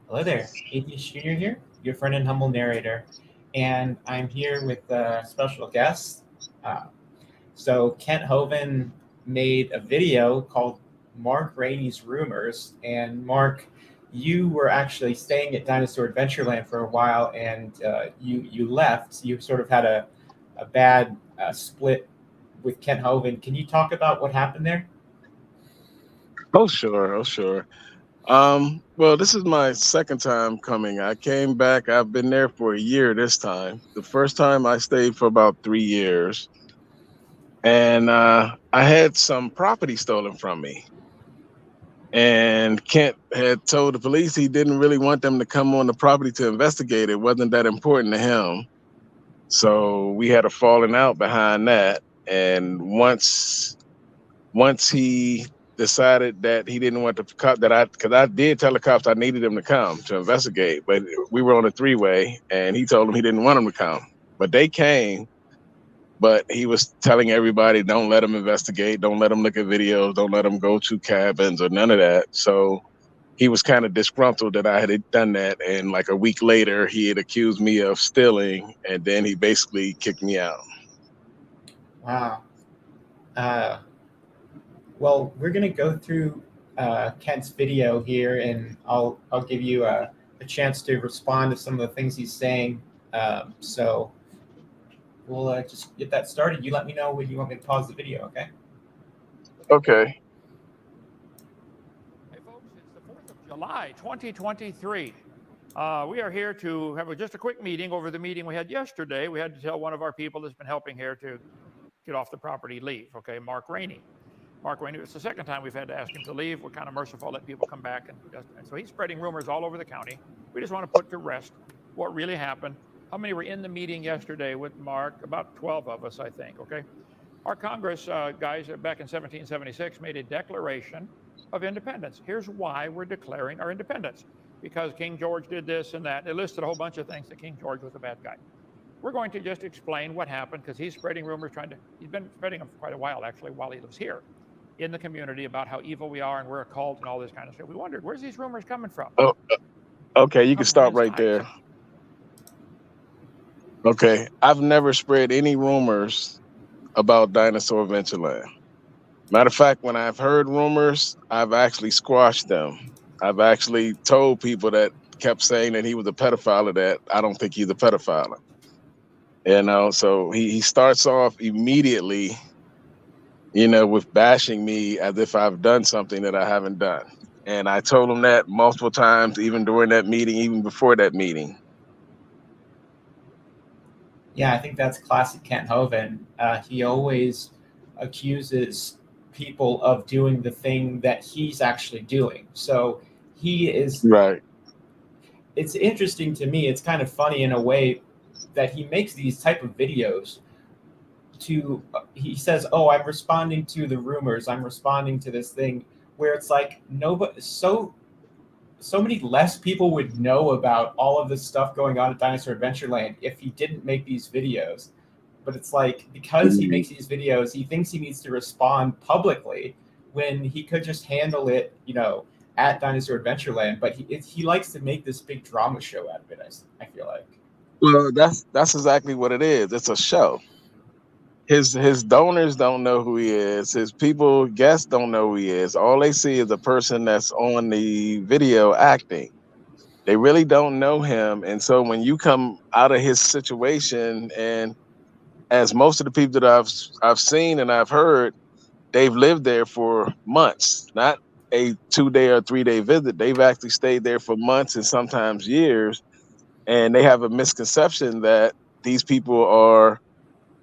Hello there, Atheist Junior here, your friend and humble narrator, and I'm here with a special guest. Uh, Kent Hovind made a video called Mark Rainey's Rumors, and Mark, you were actually staying at Dinosaur Adventureland for a while, and you left. You sort of had a bad split with Kent Hovind. Can you talk about what happened there? Oh, sure. Oh, sure. Well, this is my second time coming. I came back. I've been there for a year this time. The first time I stayed for about 3 years, and I had some property stolen from me. And Kent had told the police he didn't really want them to come on the property to investigate. It wasn't that important to him. So we had a falling out behind that. And once he decided that he didn't want the cop because I did tell the cops I needed them to come to investigate, but we were on a three-way and he told them he didn't want them to come. But they came, but he was telling everybody, don't let them investigate, don't let them look at videos, don't let them go to cabins or none of that. So he was kind of disgruntled that I had done that. And like a week later, he had accused me of stealing and then he basically kicked me out. Wow. Uh, Well, we're gonna go through Kent's video here, and I'll give you a chance to respond to some of the things he's saying. So we'll just get that started. You let me know when you want me to pause the video, okay? Okay. Hey, folks, it's the 4th of July, 2023. We are here to have just a quick meeting over the meeting we had yesterday. We had to tell one of our people that's been helping here to get off the property leave, okay, Mark Rainey. Mark Rainey, it's the second time we've had to ask him to leave. We're kind of merciful, let people come back. And so he's spreading rumors all over the county. We just want to put to rest what really happened. How many were in the meeting yesterday with Mark? About 12 of us, I think, okay? Our Congress guys back in 1776 made a declaration of independence. Here's why we're declaring our independence. Because King George did this and that. They listed a whole bunch of things that King George was a bad guy. We're going to just explain what happened because he's spreading rumors, he's been spreading them for quite a while, actually, while he lives here in the community about how evil we are and we're a cult and all this kind of stuff. We wondered, where's these rumors coming from? Oh, okay. You can From stop Hovind right Heights. there. Okay. I've never spread any rumors about Dinosaur Adventureland. Matter of fact, when I've heard rumors, I've actually squashed them. I've actually told people that kept saying that he was a pedophile that I don't think he's a pedophile. So he starts off immediately, with bashing me as if I've done something that I haven't done. And I told him that multiple times, even during that meeting, even before that meeting. Yeah, I think that's classic Kent Hovind. He always accuses people of doing the thing that he's actually doing. So he is. Right. It's interesting to me. It's kind of funny in a way that he makes these type of videos he says, "Oh, I'm responding to the rumors. I'm responding to this thing," where it's like nobody so many less people would know about all of this stuff going on at Dinosaur Adventureland if he didn't make these videos. But it's like because he Mhm. makes these videos, he thinks he needs to respond publicly when he could just handle it, at Dinosaur Adventureland. But he likes to make this big drama show out of it. I feel like. Well, that's exactly what it is. It's a show. His donors don't know who he is. His people, guests don't know who he is. All they see is a person that's on the video acting. They really don't know him. And so when you come out of his situation, and as most of the people that I've seen and I've heard, they've lived there for months, not a 2 day or 3 day visit. They've actually stayed there for months and sometimes years. And they have a misconception that these people are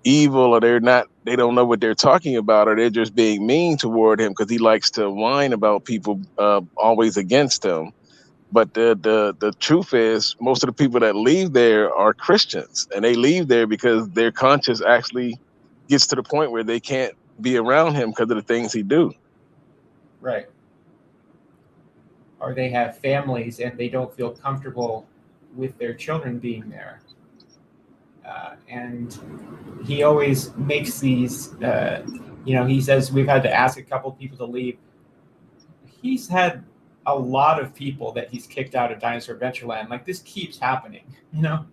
evil or they don't know what they're talking about, or they're just being mean toward him because he likes to whine about people always against him. But the truth is, most of the people that leave there are Christians, and they leave there because their conscience actually gets to the point where they can't be around him because of the things he do. Right. Or they have families and they don't feel comfortable with their children being there. And he always makes these, he says we've had to ask a couple people to leave. He's had a lot of people that he's kicked out of Dinosaur Adventureland. Like, this keeps happening, you know?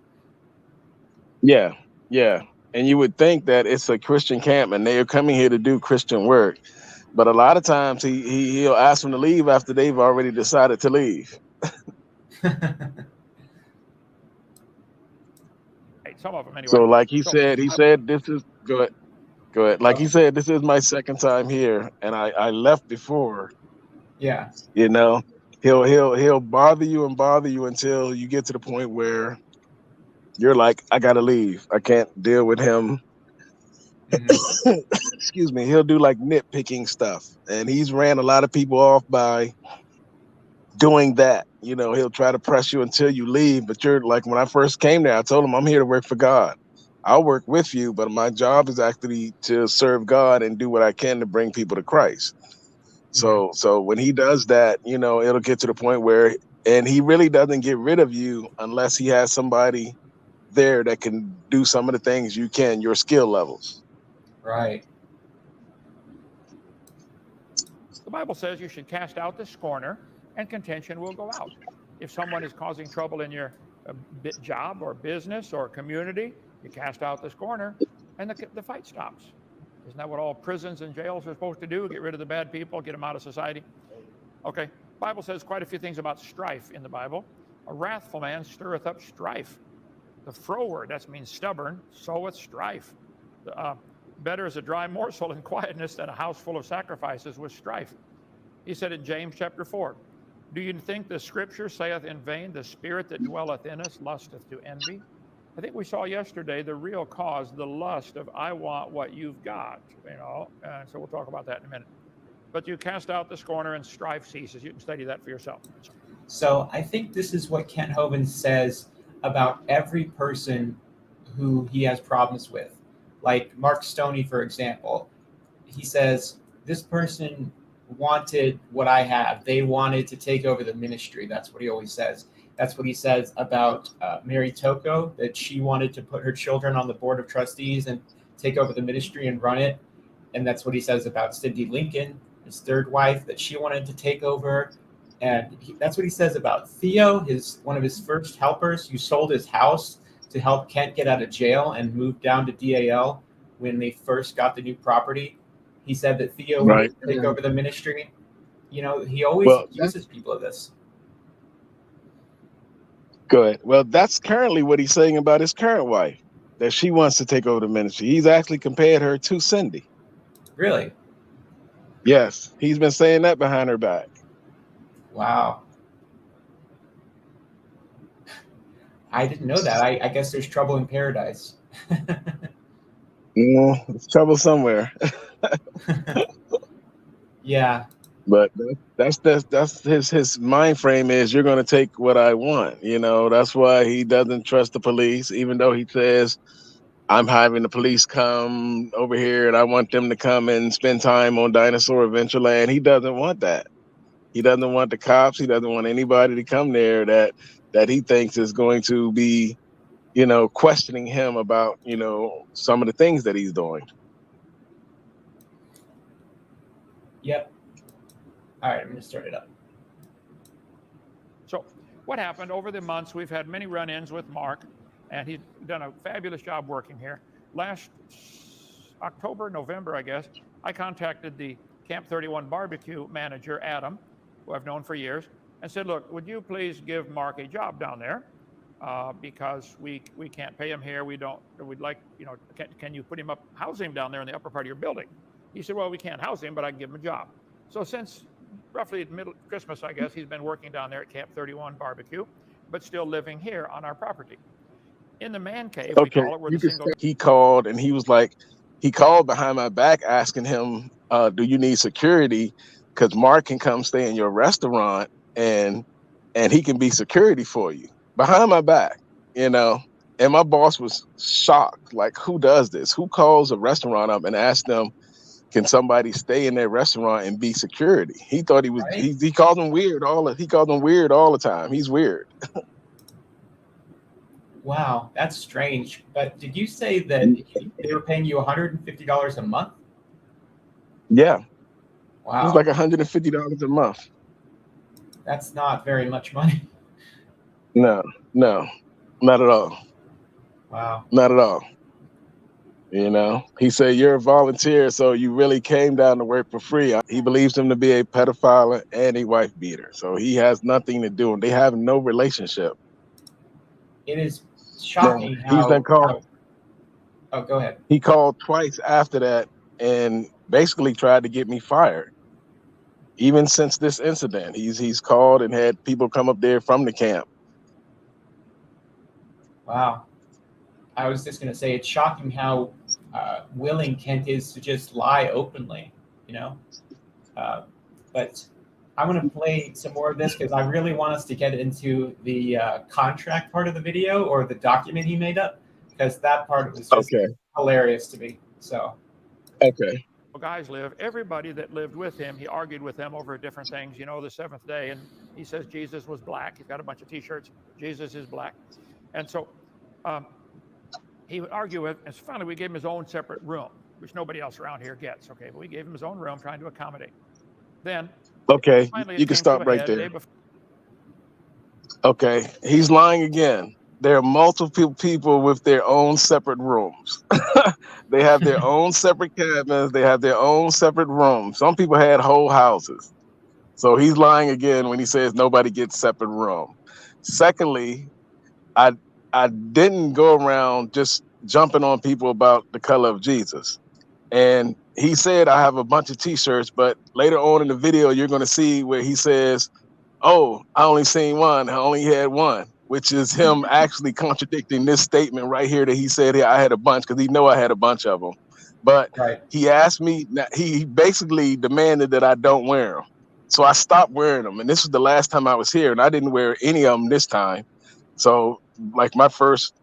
Yeah, yeah. And you would think that it's a Christian camp and they are coming here to do Christian work. But a lot of times he'll ask them to leave after they've already decided to leave. Some of them anyway. So like he said, this is good. Go ahead. Like he said, this is my second time here, and I left before. Yeah. You know, he'll bother you until you get to the point where you're like, I gotta leave. I can't deal with him. Mhm. Excuse me. He'll do like nitpicking stuff, and he's ran a lot of people off by doing that. You know, he'll try to press you until you leave, but you're like, when I first came there, I told him I'm here to work for God. I'll work with you, but my job is actually to serve God and do what I can to bring people to Christ. So when he does that, you know, it'll get to the point where, and he really doesn't get rid of you unless he has somebody there that can do some of the things you can, your skill levels. Right. The Bible says you should cast out the scorner and contention will go out. If someone is causing trouble in your job or business or community, you cast out the scorner and the fight stops. Isn't that what all prisons and jails are supposed to do? Get rid of the bad people, get them out of society? Okay. The Bible says quite a few things about strife in the Bible. A wrathful man stirreth up strife. The froward, that means stubborn, soweth strife. Better is a dry morsel in quietness than a house full of sacrifices with strife. He said in James chapter 4, do you think the scripture saith in vain, the spirit that dwelleth in us lusteth to envy? I think we saw yesterday the real cause, the lust of I want what you've got, you know, and so we'll talk about that in a minute. But you cast out the scorner and strife ceases. You can study that for yourself. So I think this is what Kent Hovind says about every person who he has problems with. Like Mark Stoney, for example, he says, this person wanted what I have. They wanted to take over the ministry. That's what he always says. That's what he says about Mary Toko, that she wanted to put her children on the board of trustees and take over the ministry and run it. And that's what he says about Cindy Lincoln, his third wife, that she wanted to take over. And that's what he says about Theo, one of his first helpers, who sold his house to help Kent get out of jail and moved down to DAL when they first got the new property. He said that Theo wanted to take over the ministry. You know, he always accuses people of this. Good. Well, that's currently what he's saying about his current wife, that she wants to take over the ministry. He's actually compared her to Cindy. Really? Yes. He's been saying that behind her back. Wow. I didn't know that. I guess there's trouble in paradise. It's trouble somewhere. Yeah. But that's his mind frame is, you're going to take what I want. You know, that's why he doesn't trust the police, even though he says, I'm having the police come over here and I want them to come and spend time on Dinosaur Adventureland. He doesn't want that. He doesn't want the cops. He doesn't want anybody to come there that he thinks is going to be, you know, questioning him about, you know, some of the things that he's doing. Yep. All right, I'm going to start it up. So what happened over the months, we've had many run-ins with Mark, and he's done a fabulous job working here. Last October, November, I guess, I contacted the Camp 31 barbecue manager, Adam, who I've known for years, and said, look, would you please give Mark a job down there? Because we can't pay him here. We'd like, you know, can you put him up, house him down there in the upper part of your building? He said, well, we can't house him, but I can give him a job. So since roughly middle Christmas, I guess, he's been working down there at Camp 31 barbecue, but still living here on our property. In the man cave, we call it, where the single... He called and he was like, he called behind my back asking him, do you need security? Because Mark can come stay in your restaurant and he can be security for you. Behind my back, you know. And my boss was shocked. Like, who does this? Who calls a restaurant up and asks them, can somebody stay in their restaurant and be security? He thought he was, right? He called them weird he called them weird all the time. He's weird. Wow, that's strange. But did you say that they were paying you $150 a month? Yeah. Wow. It was like $150 a month. That's not very much money. No, not at all. Wow. Not at all. You know, he said, you're a volunteer, so you really came down to work for free. He believes him to be a pedophile and a wife beater. So he has nothing to do. They have no relationship. It is Now, shocking he's been called. Oh, go ahead. He called twice after that and basically tried to get me fired. Even since this incident, he's called and had people come up there from the camp. Wow. I was just going to say, it's shocking how willing Kent is to just lie openly, you know? But I'm going to play some more of this because I really want us to get into the contract part of the video or the document he made up, because that part was just hilarious to me. So. Okay. Guys live, everybody that lived with him, he argued with them over different things, you know, the seventh day, and he says Jesus was black. He's got a bunch of t-shirts, Jesus is black. And so he would argue with, and finally we gave him his own separate room, which nobody else around here gets, okay, but we gave him his own room trying to accommodate. Then okay, you can stop right there. Okay, he's lying again. There are multiple people with their own separate rooms. They have their own separate cabins. They have their own separate rooms. Some people had whole houses. So he's lying again when he says nobody gets separate room. Secondly, I didn't go around just jumping on people about the color of Jesus. And he said I have a bunch of t-shirts, but later on in the video, you're going to see where he says, oh, I only seen one. I only had one, which is him actually contradicting this statement right here that he said, yeah, I had a bunch, because he know I had a bunch of them. But he asked me, he basically demanded that I don't wear them. So I stopped wearing them. And this was the last time I was here, and I didn't wear any of them this time. So like my first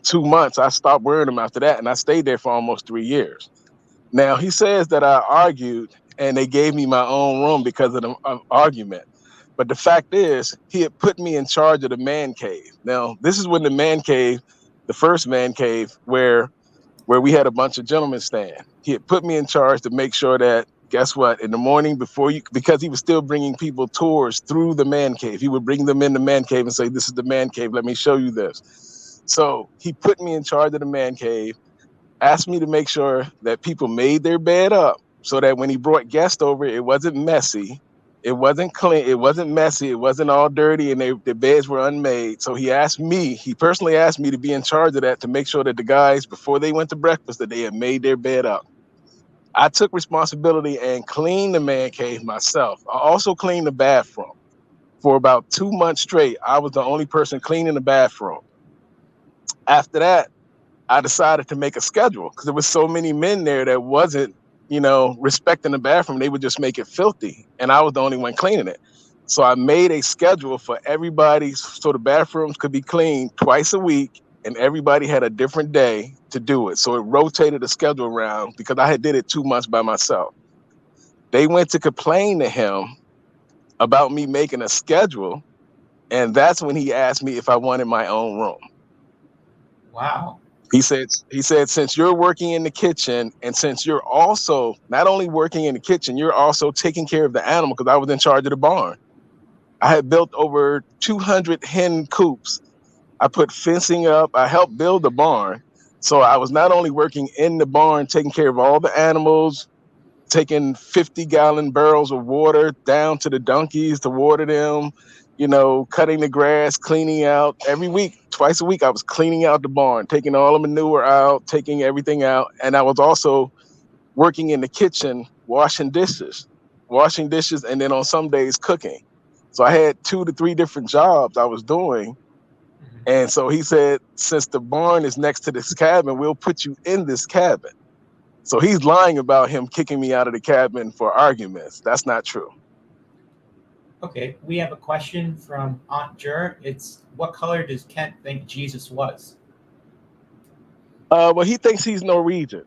2 months, I stopped wearing them after that, and I stayed there for almost 3 years. Now, he says that I argued and they gave me my own room because of the argument. But the fact is, he had put me in charge of the man cave. Now, this is when the man cave, the first man cave, where we had a bunch of gentlemen stand. He had put me in charge to make sure that, guess what, in the morning before you, because he was still bringing people tours through the man cave. He would bring them in the man cave and say, this is the man cave. Let me show you this. So he put me in charge of the man cave, asked me to make sure that people made their bed up so that when he brought guests over, it wasn't messy. It wasn't clean. It wasn't messy. It wasn't all dirty, and the beds were unmade. So he personally asked me to be in charge of that, to make sure that the guys, before they went to breakfast, that they had made their bed up. I took responsibility and cleaned the man cave myself. I also cleaned the bathroom. For about 2 months straight, I was the only person cleaning the bathroom. After that, I decided to make a schedule because there was so many men there that wasn't, respecting the bathroom. They would just make it filthy, and I was the only one cleaning it. So I made a schedule for everybody so the bathrooms could be cleaned twice a week, and everybody had a different day to do it. So it rotated the schedule around because I had did it 2 months by myself. They went to complain to him about me making a schedule, and that's when he asked me if I wanted my own room. Wow. He said, since you're working in the kitchen, and since you're also not only working in the kitchen, you're also taking care of the animal, because I was in charge of the barn. I had built over 200 hen coops. I put fencing up. I helped build the barn. So I was not only working in the barn, taking care of all the animals, taking 50-gallon barrels of water down to the donkeys to water them, cutting the grass, cleaning out every week, twice a week. I was cleaning out the barn, taking all the manure out, taking everything out. And I was also working in the kitchen, washing dishes, and then on some days cooking. So I had 2 to 3 different jobs I was doing. And so he said, since the barn is next to this cabin, we'll put you in this cabin. So he's lying about him kicking me out of the cabin for arguments. That's not true. Okay, we have a question from Aunt Jur. It's, what color does Kent think Jesus was? Well, he thinks he's Norwegian,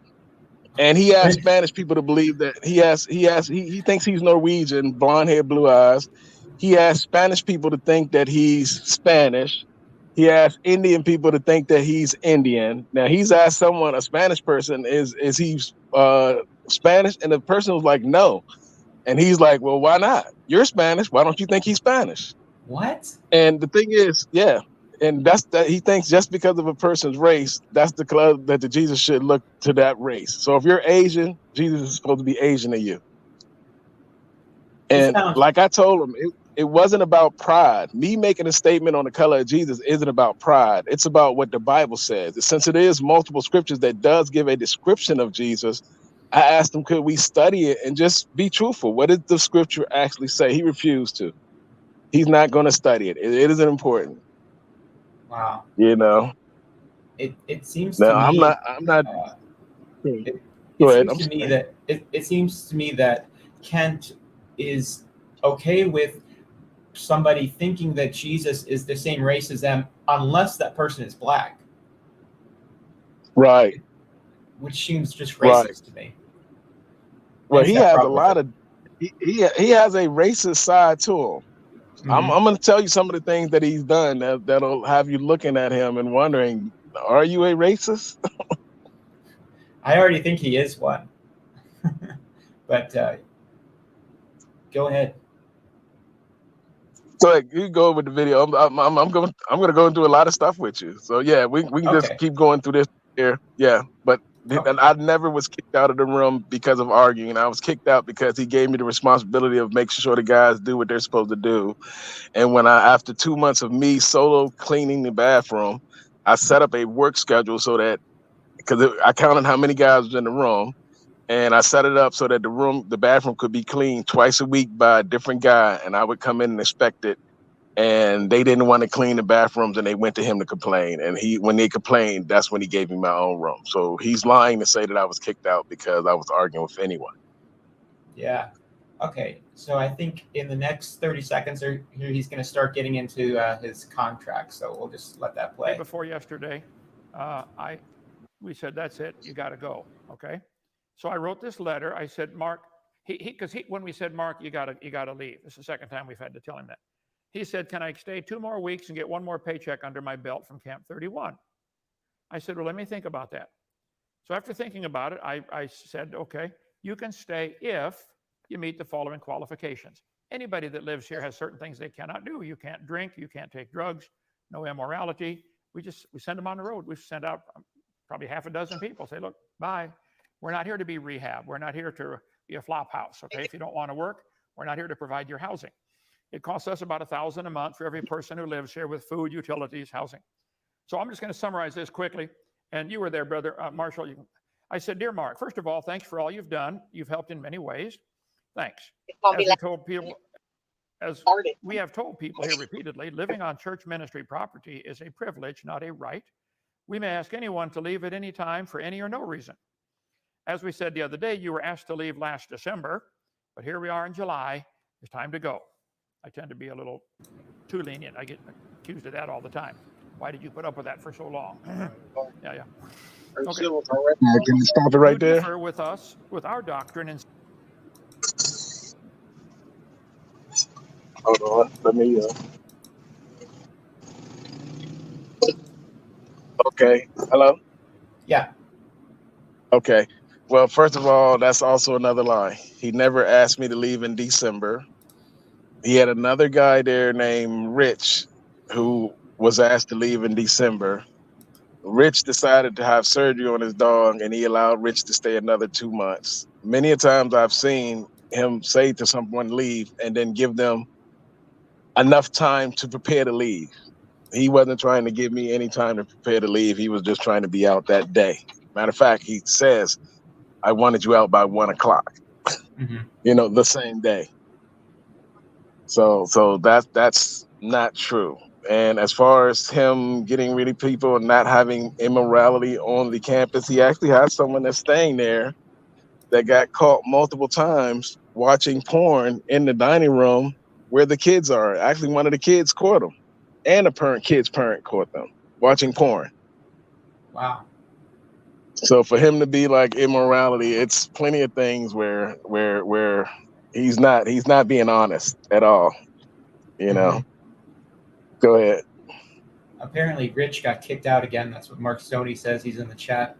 and he asked Spanish people to believe that he thinks he's Norwegian, blonde hair, blue eyes. He asked Spanish people to think that he's Spanish. He asked Indian people to think that he's Indian. Now he's asked a Spanish person, is he Spanish? And the person was like, no. And he's like, well, why not? You're Spanish. Why don't you think he's Spanish? What? And the thing is, yeah. And that's that he thinks just because of a person's race, that's the club that the Jesus should look to that race. So if you're Asian, Jesus is supposed to be Asian to you. It And sounds like I told him, it wasn't about pride. Me making a statement on the color of Jesus isn't about pride. It's about what the Bible says. Since it is multiple scriptures that does give a description of Jesus, I asked him, could we study it and just be truthful? What did the scripture actually say? He refused to. He's not going to study it. It isn't important. wow. You know. It seems to No, I'm me. not. It Go ahead. seems to me that it seems to me that Kent is okay with somebody thinking that Jesus is the same race as them, unless that person is black, Right. which seems just Right. racist to me. Well, He's he got has a problem with lot it. of. He has a racist side to him. I'm Mhm. going to tell you some of the things that he's done that'll have you looking at him and wondering, are you a racist? I already think he is one, but go ahead. So like, you go with the video. I'm going to go and do a lot of stuff with you. So yeah, we can just Okay. keep going through this here. Yeah, but Okay. I never was kicked out of the room because of arguing. I was kicked out because he gave me the responsibility of making sure the guys do what they're supposed to do. And when after 2 months of me solo cleaning the bathroom, I set up a work schedule so that because I counted how many guys was in the room, and I set it up so that the bathroom could be cleaned twice a week by a different guy, and I would come in and inspect it. And they didn't want to clean the bathrooms, and they went to him to complain. And when they complained, that's when he gave me my own room. So he's lying to say that I was kicked out because I was arguing with anyone. Yeah. Okay. So I think in the next 30 seconds or here he's going to start getting into his contract. So we'll just let that play. Before yesterday, we said, that's it, you got to go. Okay. So I wrote this letter. I said, Mark, when we said, Mark, you got to leave. This is the second time we've had to tell him that. He said, can I stay 2 more weeks and get 1 more paycheck under my belt from Camp 31? I said, well, let me think about that. So after thinking about it, I said, okay, you can stay if you meet the following qualifications. Anybody that lives here has certain things they cannot do. You can't drink, you can't take drugs, no immorality. We send them on the road. We've sent out probably half a dozen people. Say, look, bye. We're not here to be rehab. We're not here to be a flop house. Okay, if you don't want to work, we're not here to provide your housing. It costs us about $1,000 a month for every person who lives here with food, utilities, housing. So I'm just going to summarize this quickly. And you were there, brother Marshall. I said, dear Mark, first of all, thanks for all you've done. You've helped in many ways. Thanks. As we have told people here repeatedly, living on church ministry property is a privilege, not a right. We may ask anyone to leave at any time for any or no reason. As we said the other day, you were asked to leave last December, but here we are in July. It's time to go. I tend to be a little too lenient. I get accused of that all the time. Why did you put up with that for so long? Yeah. Okay. Can you stop it right there? Differ with us, with our doctrine. And hold on. Let me. Okay. Hello. Yeah. Okay. Well, first of all, that's also another lie. He never asked me to leave in December. He had another guy there named Rich who was asked to leave in December. Rich decided to have surgery on his dog, and he allowed Rich to stay another 2 months. Many a times I've seen him say to someone leave and then give them enough time to prepare to leave. He wasn't trying to give me any time to prepare to leave. He was just trying to be out that day. Matter of fact, he says, I wanted you out by 1 o'clock, the same day. So that's not true. And as far as him getting rid of people and not having immorality on the campus, he actually has someone that's staying there that got caught multiple times watching porn in the dining room where the kids are. Actually, one of the kids caught him, and the kid's parent caught them watching porn. Wow. So for him to be like immorality, it's plenty of things where he's not being honest at all. Go ahead. Apparently, Rich got kicked out again. That's what Mark Stoney says. He's in the chat.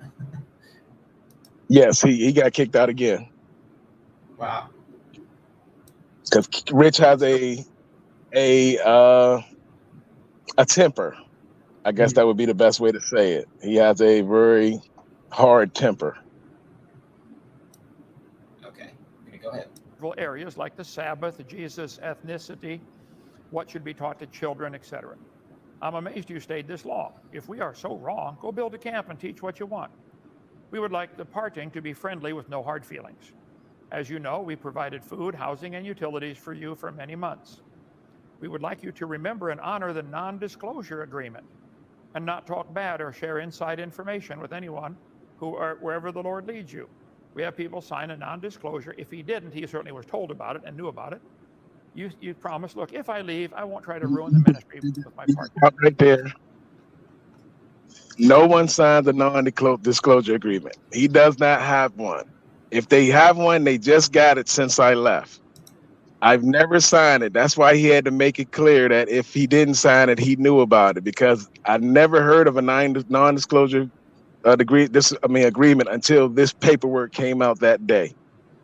Yes, he got kicked out again. Wow. because Rich has a temper. I guess that would be the best way to say it. He has a very hard temper. Okay, go ahead. Areas like the Sabbath, Jesus, ethnicity, what should be taught to children, etc. I'm amazed you stayed this long. If we are so wrong, go build a camp and teach what you want. We would like the parting to be friendly with no hard feelings. As you know, we provided food, housing, and utilities for you for many months. We would like you to remember and honor the non-disclosure agreement and not talk bad or share inside information with anyone wherever the Lord leads you. We have people sign a non-disclosure. If he didn't, he certainly was told about it and knew about it. You promise, look, if I leave, I won't try to ruin the ministry with my partner. Right there. No one signs a non-disclosure agreement. He does not have one. If they have one, they just got it since I left. I've never signed it. That's why he had to make it clear that if he didn't sign it, he knew about it, because I never heard of a non-disclosure agreement until this paperwork came out that day.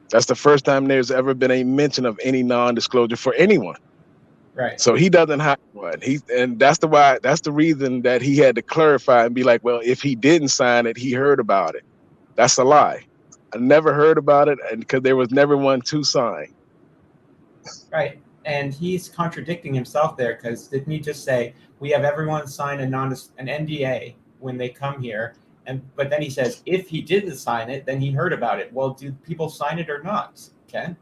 That's the first time there's ever been a mention of any non-disclosure for anyone. Right. So he doesn't have one. That's the reason that he had to clarify and be like, well, if he didn't sign it, he heard about it. That's a lie. I never heard about it, and because there was never one to sign. Right. And he's contradicting himself there, because didn't he just say we have everyone sign an NDA when they come here? But then he says if he didn't sign it, then he heard about it. Well, do people sign it or not, Ken?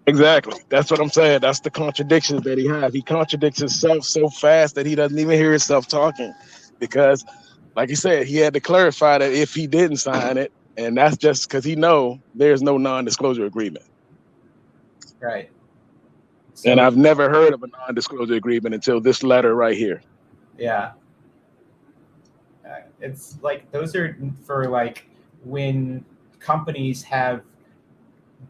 Exactly. That's what I'm saying. That's the contradictions that he has. He contradicts himself so fast that he doesn't even hear himself talking, because, like he said, he had to clarify that if he didn't sign it, and that's just because he know there's no non-disclosure agreement. Right. So, and I've never heard of a non-disclosure agreement until this letter right here. Yeah. It's like those are for like when companies have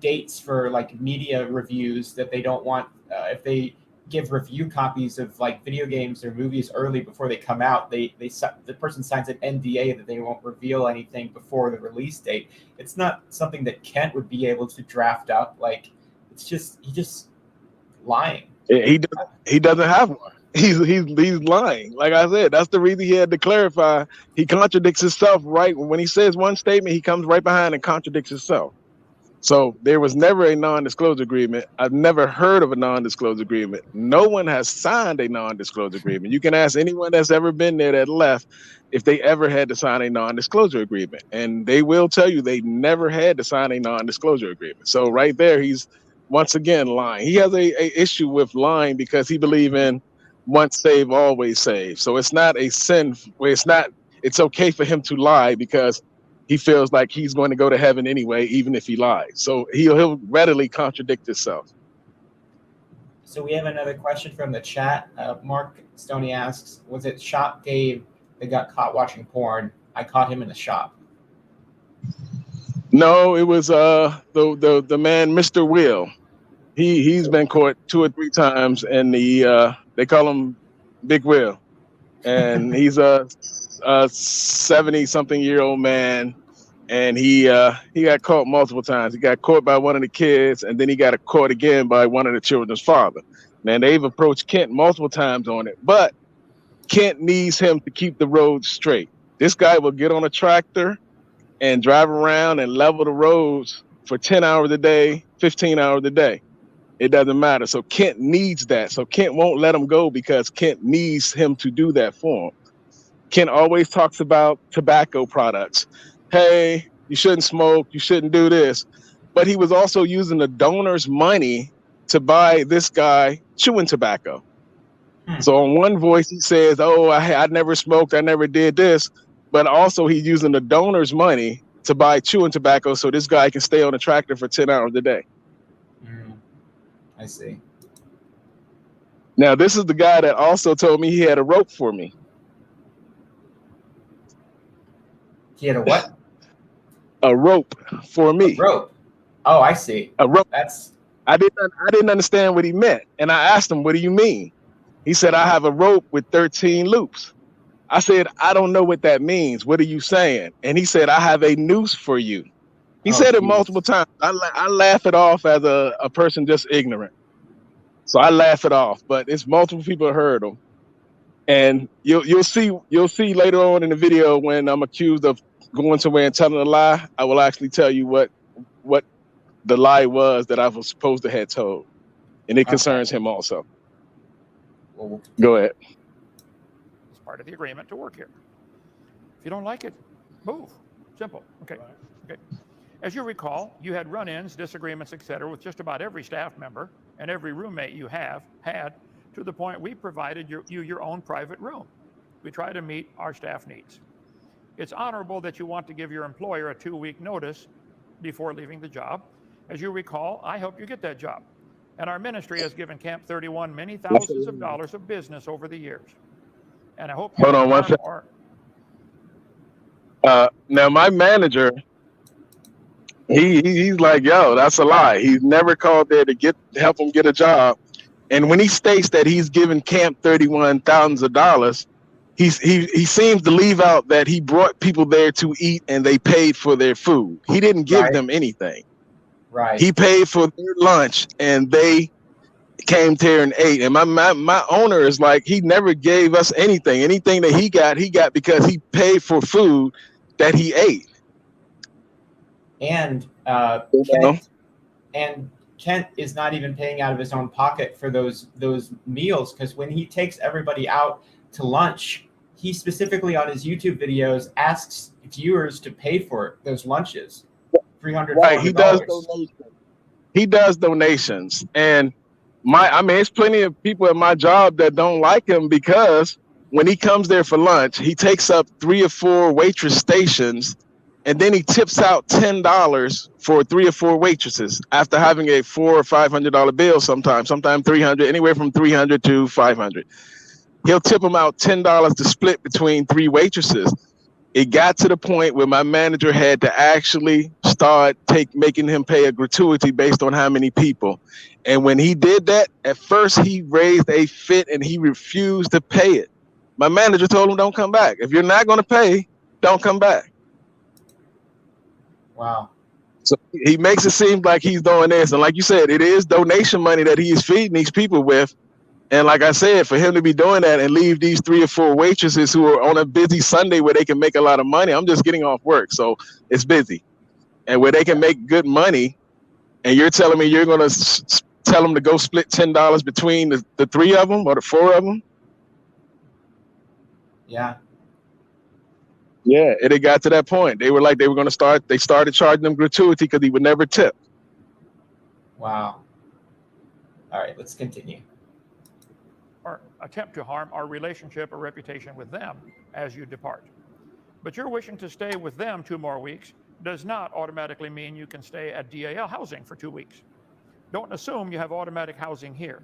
dates for like media reviews that they don't want, if they give review copies of like video games or movies early before they come out, the person signs an NDA that they won't reveal anything before the release date. It's not something that Kent would be able to draft up. Like he's just lying. He doesn't have one. He's lying. Like I said, that's the reason he had to clarify. He contradicts himself right when he says one statement. He comes right behind and contradicts himself. So there was never a non-disclosure agreement. I've never heard of a non-disclosure agreement. No one has signed a non-disclosure agreement. You can ask anyone that's ever been there that left if they ever had to sign a non-disclosure agreement, and they will tell you they never had to sign a non-disclosure agreement. So right there, he's once again lying. He has a issue with lying because he believes in once saved, always saved. So it's not a sin where it's okay for him to lie because he feels like he's going to go to heaven anyway, even if he lies. So he'll readily contradict himself. So we have another question from the chat. Mark Stoney asks, was it Shop Dave that got caught watching porn? I caught him in the shop. No, it was the man, Mr. Will. He's been caught 2 or 3 times, and they call him Big Will, and he's a 70-something-year-old man, and he got caught multiple times. He got caught by one of the kids, and then he got caught again by one of the children's father. And they've approached Kent multiple times on it, but Kent needs him to keep the roads straight. This guy will get on a tractor and drive around and level the roads for 10 hours a day, 15 hours a day. It doesn't matter. So Kent needs that. So Kent won't let him go because Kent needs him to do that for him. Kent always talks about tobacco products. Hey, you shouldn't smoke. You shouldn't do this. But he was also using the donor's money to buy this guy chewing tobacco. So on one voice, he says, oh, I never smoked. I never did this. But also he's using the donor's money to buy chewing tobacco so this guy can stay on the tractor for 10 hours a day. I see. Now, this is the guy that also told me he had a rope for me. He had a what? A rope for me. A rope. Oh, I see. A rope. I didn't understand what he meant. And I asked him, what do you mean? He said, I have a rope with 13 loops. I said, I don't know what that means. What are you saying? And he said, I have a noose for you. He Oh, said it geez. multiple times. I laugh it off as a person just ignorant. So I laugh it off, but it's multiple people heard him. And you'll see later on in the video when I'm accused of going somewhere and telling a lie, I will actually tell you what the lie was that I was supposed to have told. And it concerns him also. Well, we'll Go ahead. It's part of the agreement to work here. If you don't like it, move. Simple. Okay. Okay. As you recall, you had run-ins, disagreements, etc., with just about every staff member and every roommate you have had, to the point we provided you your own private room. We try to meet our staff needs. It's honorable that you want to give your employer a 2-week notice before leaving the job. As you recall, I helped you get that job. And our ministry has given Camp 31 many thousands of dollars of business over the years. And I hope Hold on one second. Now my manager, he's like, yo, that's a lie. He's never called there to help him get a job. And when he states that he's given Camp 31 thousands of dollars, he seems to leave out that he brought people there to eat and they paid for their food. He didn't give them anything. Right. He paid for their lunch and they came there and ate. And my owner is like, he never gave us anything. Anything that he got because he paid for food that he ate. And Kent is not even paying out of his own pocket for those meals, because when he takes everybody out to lunch, he specifically on his YouTube videos asks viewers to pay for those lunches. $300. Right, he does donations. He does donations, and it's plenty of people at my job that don't like him because when he comes there for lunch, he takes up 3 or 4 waitress stations. And then he tips out $10 for 3 or 4 waitresses after having a $400 or $500 bill. Sometimes $300, anywhere from $300 to $500. He'll tip them out $10 to split between 3 waitresses. It got to the point where my manager had to actually start making him pay a gratuity based on how many people. And when he did that, at first he raised a fit and he refused to pay it. My manager told him, "Don't come back. If you're not going to pay, don't come back." Wow. So he makes it seem like he's doing this. And like you said, it is donation money that he's feeding these people with. And like I said, for him to be doing that and leave these 3 or 4 waitresses who are on a busy Sunday where they can make a lot of money. I'm just getting off work, so it's busy. And where they can make good money, and you're telling me you're going to tell them to go split $10 between the 3 of them or the 4 of them? Yeah. Yeah, it got to that point. They were like, they started charging them gratuity because he would never tip. Wow. All right, let's continue. Or attempt to harm our relationship or reputation with them as you depart. But your wishing to stay with them 2 more weeks does not automatically mean you can stay at DAL housing for 2 weeks. Don't assume you have automatic housing here.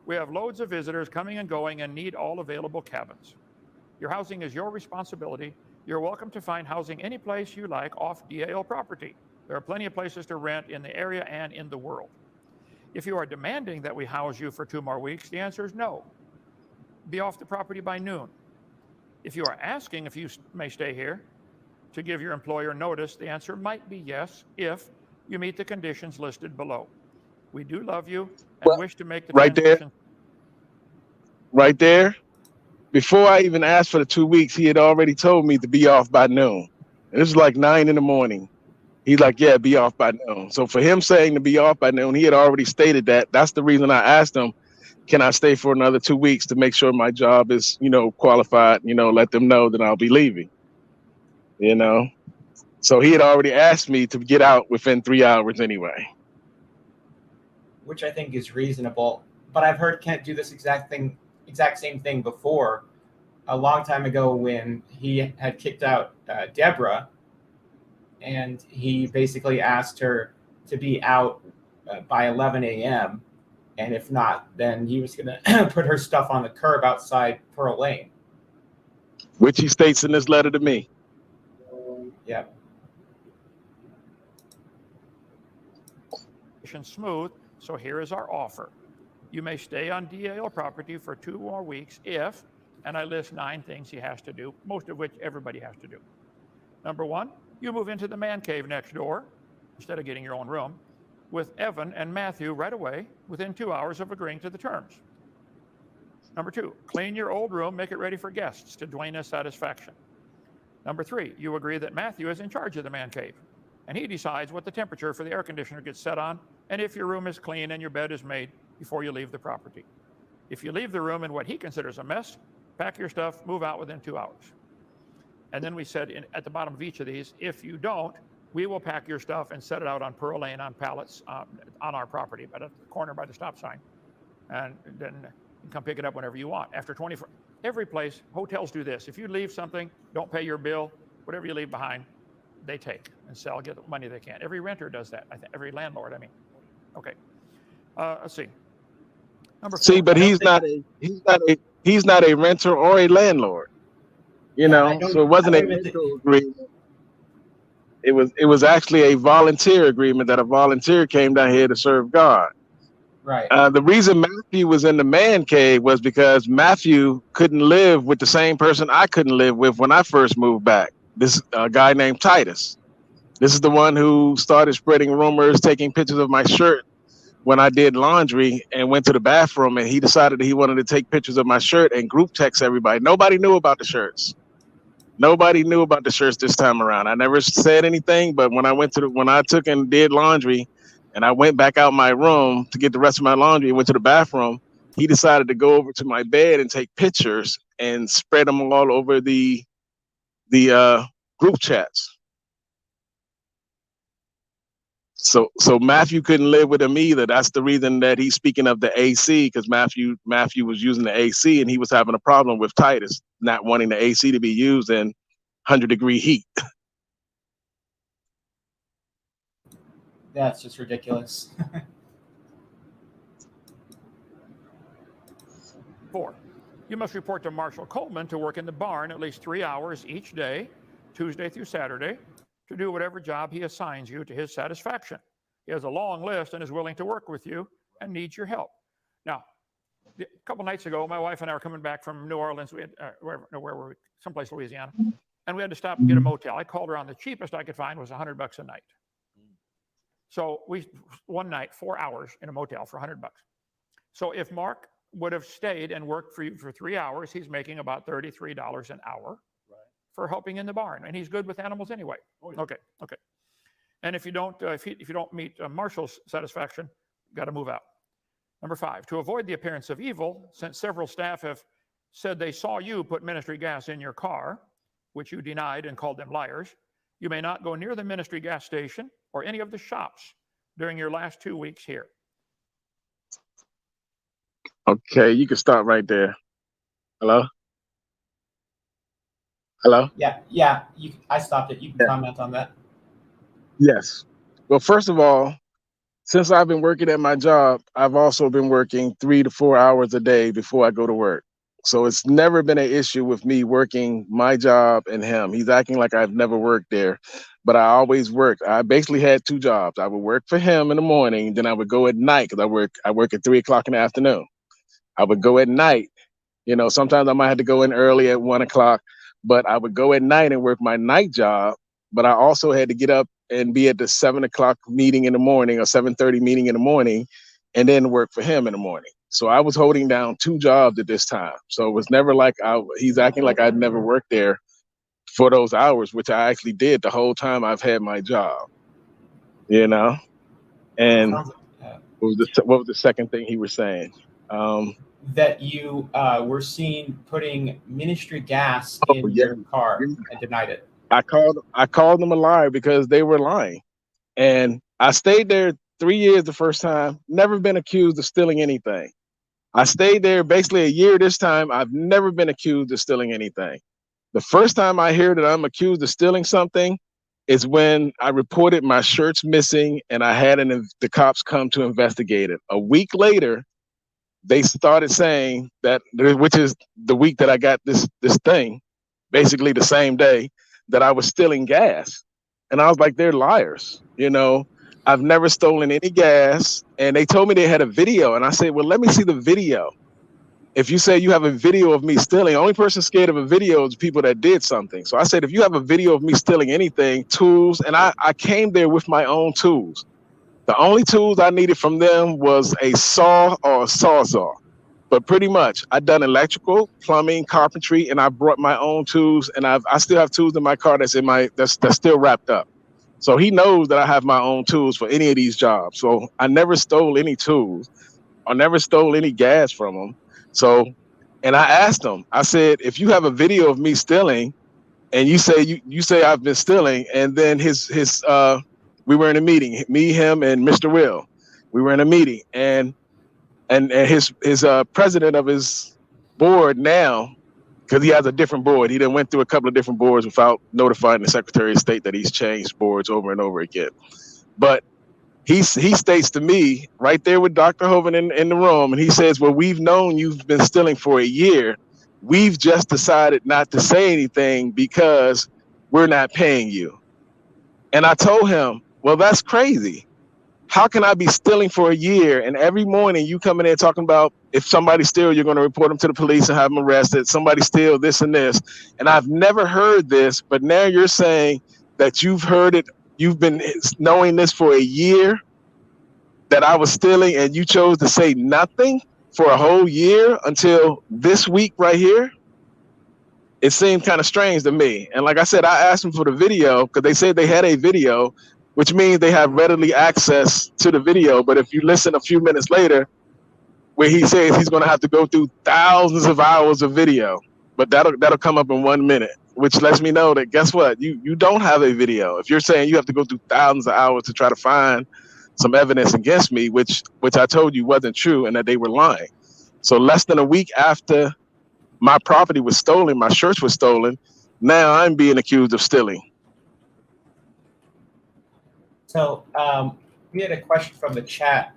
We have loads of visitors coming and going and need all available cabins. Your housing is your responsibility. You're welcome to find housing any place you like off DAL property. There are plenty of places to rent in the area and in the world. If you are demanding that we house you for 2 more weeks, the answer is no. Be off the property by noon. If you are asking if you may stay here to give your employer notice, the answer might be yes if you meet the conditions listed below. We do love you and wish to make the transition. Right there. Before I even asked for the 2 weeks, he had already told me to be off by noon. And this was like 9 in the morning. He's like, yeah, be off by noon. So for him saying to be off by noon, he had already stated that. That's the reason I asked him, can I stay for another 2 weeks to make sure my job is, qualified, let them know that I'll be leaving, So he had already asked me to get out within 3 hours anyway. Which I think is reasonable. But I've heard Kent do this exact same thing before, a long time ago when he had kicked out Deborah, and he basically asked her to be out by 11 a.m. And if not, then he was going to put her stuff on the curb outside Pearl Lane. Which he states in this letter to me. Yeah. Smooth, so here is our offer. You may stay on DAL property for 2 more weeks if, and I list 9 things he has to do, most of which everybody has to do. Number 1, you move into the man cave next door. instead of getting your own room, with Evan and Matthew right away within 2 hours of agreeing to the terms. Number 2, clean your old room, make it ready for guests to Dwayna's satisfaction. Number 3, you agree that Matthew is in charge of the man cave, and he decides what the temperature for the air conditioner gets set on, and if your room is clean and your bed is made before you leave the property. If you leave the room in what he considers a mess, pack your stuff, move out within 2 hours. And then we said at the bottom of each of these, if you don't, we will pack your stuff and set it out on Pearl Lane on pallets on our property, but at the corner by the stop sign. And then you can come pick it up whenever you want. After 24, every place, hotels do this. If you leave something, don't pay your bill, whatever you leave behind, they take and sell, get the money they can. Every renter does that. Every landlord, I mean. Okay. Let's see. Number 4. See, but he's not a renter or a landlord. You know, so it wasn't a rental agreement. It was actually a volunteer agreement that a volunteer came down here to serve God. Right. The reason Matthew was in the man cave was because Matthew couldn't live with the same person I couldn't live with when I first moved back. This guy named Titus. This is the one who started spreading rumors, taking pictures of my shirt when I did laundry and went to the bathroom, and he decided that he wanted to take pictures of my shirt and group text everybody. Nobody knew about the shirts. Nobody knew about the shirts this time around. I never said anything, but when I took and did laundry and I went back out my room to get the rest of my laundry and went to the bathroom, he decided to go over to my bed and take pictures and spread them all over the group chats. So Matthew couldn't live with him either. That's the reason that he's speaking of the AC, because Matthew was using the AC and he was having a problem with Titus not wanting the AC to be used in 100-degree heat. That's just ridiculous. 4, you must report to Marshal Coleman to work in the barn at least 3 hours each day, Tuesday through Saturday, to do whatever job he assigns you to his satisfaction. He has a long list and is willing to work with you and needs your help. Now, a couple nights ago, my wife and I were coming back from New Orleans, we had, where were we? Someplace Louisiana, and we had to stop and get a motel. I called around. The cheapest I could find was $100 a night. So one night, 4 hours in a motel for $100. So if Mark would have stayed and worked for you for 3 hours, he's making about $33 an hour for helping in the barn, and he's good with animals anyway. Oh, yeah. Okay. And if you don't, if you don't meet Marshall's satisfaction, got to move out. Number 5, to avoid the appearance of evil, since several staff have said they saw you put ministry gas in your car, which you denied and called them liars, you may not go near the ministry gas station or any of the shops during your last 2 weeks here. Okay, you can stop right there. Hello? Hello? Yeah. I stopped it. You can comment on that. Yes. Well, first of all, since I've been working at my job, I've also been working 3 to 4 hours a day before I go to work. So it's never been an issue with me working my job and him. He's acting like I've never worked there, but I always worked. I basically had 2 jobs. I would work for him in the morning, then I would go at night because I work at 3 o'clock in the afternoon. I would go at night. You know, sometimes I might have to go in early at 1 o'clock, but I would go at night and work my night job. But I also had to get up and be at the 7 o'clock meeting in the morning or 7:30 meeting in the morning, and then work for him in the morning. So I was holding down 2 jobs at this time. So it was never like he's acting like I'd never worked there for those hours, which I actually did the whole time I've had my job. You know, and what was the second thing he was saying? That you were seen putting ministry gas in your car and denied it. I called them a liar because they were lying. And I stayed there 3 years the first time, never been accused of stealing anything. I stayed there basically a year this time. I've never been accused of stealing anything. The first time I hear that I'm accused of stealing something is when I reported my shirts missing and I had the cops come to investigate it. A week later, they started saying that, which is the week that I got this thing, basically the same day, that I was stealing gas. And I was like, they're liars. You know, I've never stolen any gas. And they told me they had a video. And I said, well, let me see the video. if you say you have a video of me stealing, the only person scared of a video is people that did something. So I said, if you have a video of me stealing anything, tools, and I came there with my own tools. The only tools I needed from them was a saw or a sawzall. But pretty much, I done electrical, plumbing, carpentry, and I brought my own tools. And I still have tools in my car that's still wrapped up. So he knows that I have my own tools for any of these jobs. So I never stole any tools. I never stole any gas from him. So, and I asked him, I said, if you have a video of me stealing, and you say I've been stealing, and then we were in a meeting, me, him, and Mr. Will. We were in a meeting, and his president of his board now, because he has a different board. He then went through a couple of different boards without notifying the Secretary of State that he's changed boards over and over again. But he states to me right there with Dr. Hovind in the room, and he says, well, we've known you've been stealing for a year. We've just decided not to say anything because we're not paying you. And I told him, well, that's crazy. How can I be stealing for a year? And every morning you come in there talking about if somebody steals, you're going to report them to the police and have them arrested. Somebody steal this and this. And I've never heard this, but now you're saying that you've heard it. You've been knowing this for a year, that I was stealing, and you chose to say nothing for a whole year until this week right here. It seemed kind of strange to me. And like I said, I asked them for the video because they said they had a video, which means they have readily access to the video. But if you listen a few minutes later, where he says he's going to have to go through thousands of hours of video, but that'll come up in 1 minute, which lets me know that guess what? You don't have a video. If you're saying you have to go through thousands of hours to try to find some evidence against me, which I told you wasn't true and that they were lying. So less than a week after my property was stolen, my shirts were stolen, now I'm being accused of stealing. So we had a question from the chat.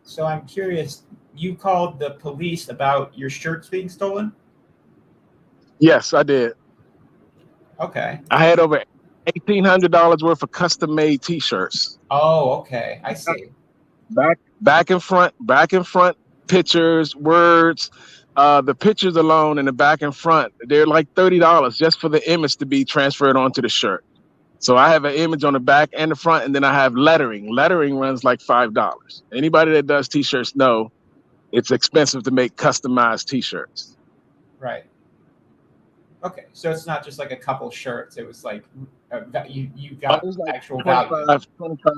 So I'm curious, you called the police about your shirts being stolen? Yes, I did. Okay. I had over $1,800 worth of custom-made T-shirts. Oh, okay. I see. Back and front pictures, words. The pictures alone in the back and front, they're like $30 just for the image to be transferred onto the shirt. So I have an image on the back and the front, and then I have lettering. Lettering runs like $5. Anybody that does T-shirts know it's expensive to make customized T-shirts. Right. Okay, so it's not just like a couple shirts. It was like you got like actual 25, value. 25,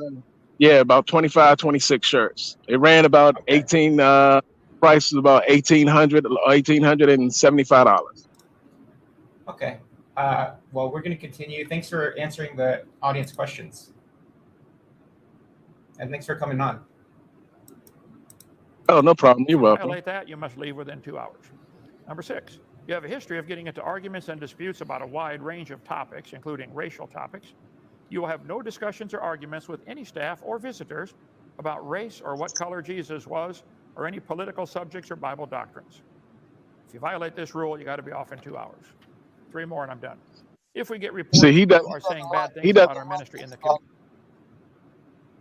yeah, about 25, 26 shirts. It ran about 18. Price was about $1,875. Okay. Well, we're going to continue. Thanks for answering the audience questions. And thanks for coming on. Oh, no problem. You're welcome. Violate that, you must leave within 2 hours. Number 6, you have a history of getting into arguments and disputes about a wide range of topics, including racial topics. You will have no discussions or arguments with any staff or visitors about race or what color Jesus was or any political subjects or Bible doctrines. If you violate this rule, you got to be off in 2 hours. 3 more and I'm done. If we get reports you are saying bad things about our ministry in the community.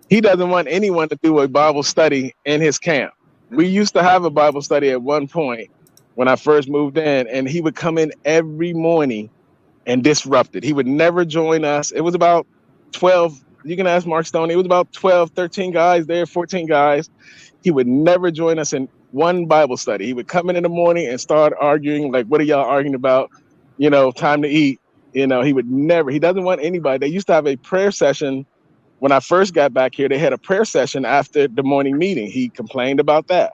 He doesn't want anyone to do a Bible study in his camp. We used to have a Bible study at one point when I first moved in, and he would come in every morning and disrupt it. He would never join us. It was about 12. You can ask Mark Stoney. It was about 12, 13 guys there, 14 guys. He would never join us in one Bible study. He would come in the morning and start arguing, like, what are y'all arguing about? You know, time to eat. You know, he doesn't want anybody. They used to have a prayer session. When I first got back here, they had a prayer session after the morning meeting. He complained about that.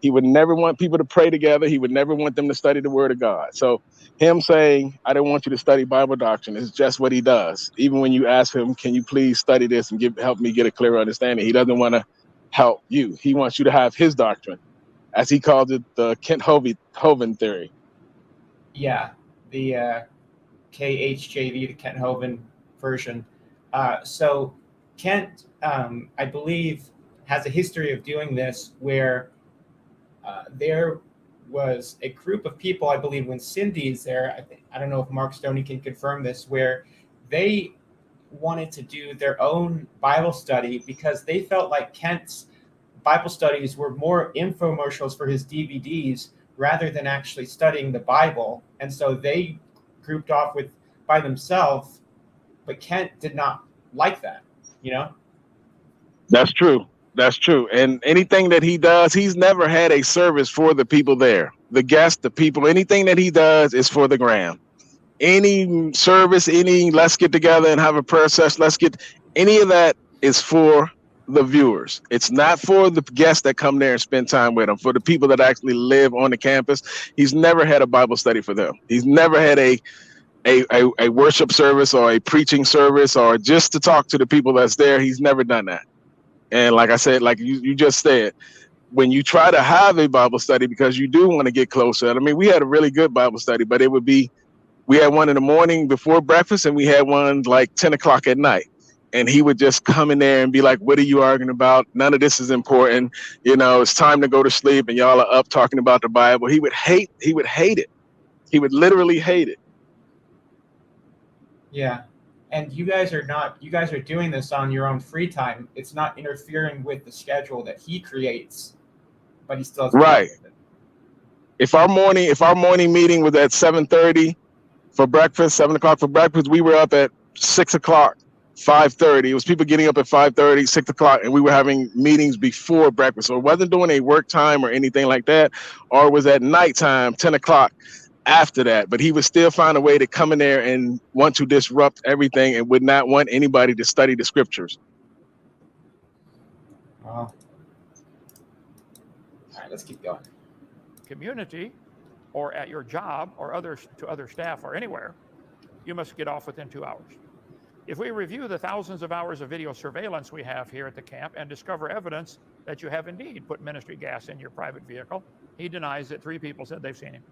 He would never want people to pray together. He would never want them to study the word of God. So him saying, I don't want you to study Bible doctrine is just what he does. Even when you ask him, can you please study this and help me get a clearer understanding? He doesn't want to help you. He wants you to have his doctrine, as he calls it, the Kent Hovind theory. Yeah, the KHJV, the Kent Hovind version. So Kent, I believe, has a history of doing this where there was a group of people, I believe, when Cindy's there, I don't know if Mark Stoney can confirm this, where they wanted to do their own Bible study because they felt like Kent's Bible studies were more infomercials for his DVDs rather than actually studying the Bible. And so they grouped off by themselves, but Kent did not like that, you know? That's true. That's true. And anything that he does, he's never had a service for the people there. The guests, the people, anything that he does is for the gram. Any service, let's get together and have a prayer session, any of that is for the viewers. It's not for the guests that come there and spend time with him. For the people that actually live on the campus, he's never had a Bible study for them. He's never had a worship service or a preaching service or just to talk to the people that's there. He's never done that. And like I said, like you just said, when you try to have a Bible study because you do want to get closer. I mean, we had a really good Bible study, but we had one in the morning before breakfast and we had one like 10 o'clock at night. And he would just come in there and be like, what are you arguing about? None of this is important. You know, it's time to go to sleep and y'all are up talking about the Bible. He would hate it. He would literally hate it. Yeah. And you guys are doing this on your own free time. It's not interfering with the schedule that he creates, but he still has right. With it. If our morning meeting was at 7:30 for breakfast, 7 o'clock for breakfast, we were up at 6 o'clock. 5:30. It was people getting up at 5:30, 6 o'clock, and we were having meetings before breakfast. So it wasn't doing a work time or anything like that, or it was at nighttime, 10 o'clock after that. But he would still find a way to come in there and want to disrupt everything and would not want anybody to study the scriptures. Wow. All right, let's keep going. Community, or at your job, or to other staff, or anywhere, you must get off within 2 hours. If we review the thousands of hours of video surveillance we have here at the camp and discover evidence that you have indeed put ministry gas in your private vehicle, he denies that 3 people said they've seen him.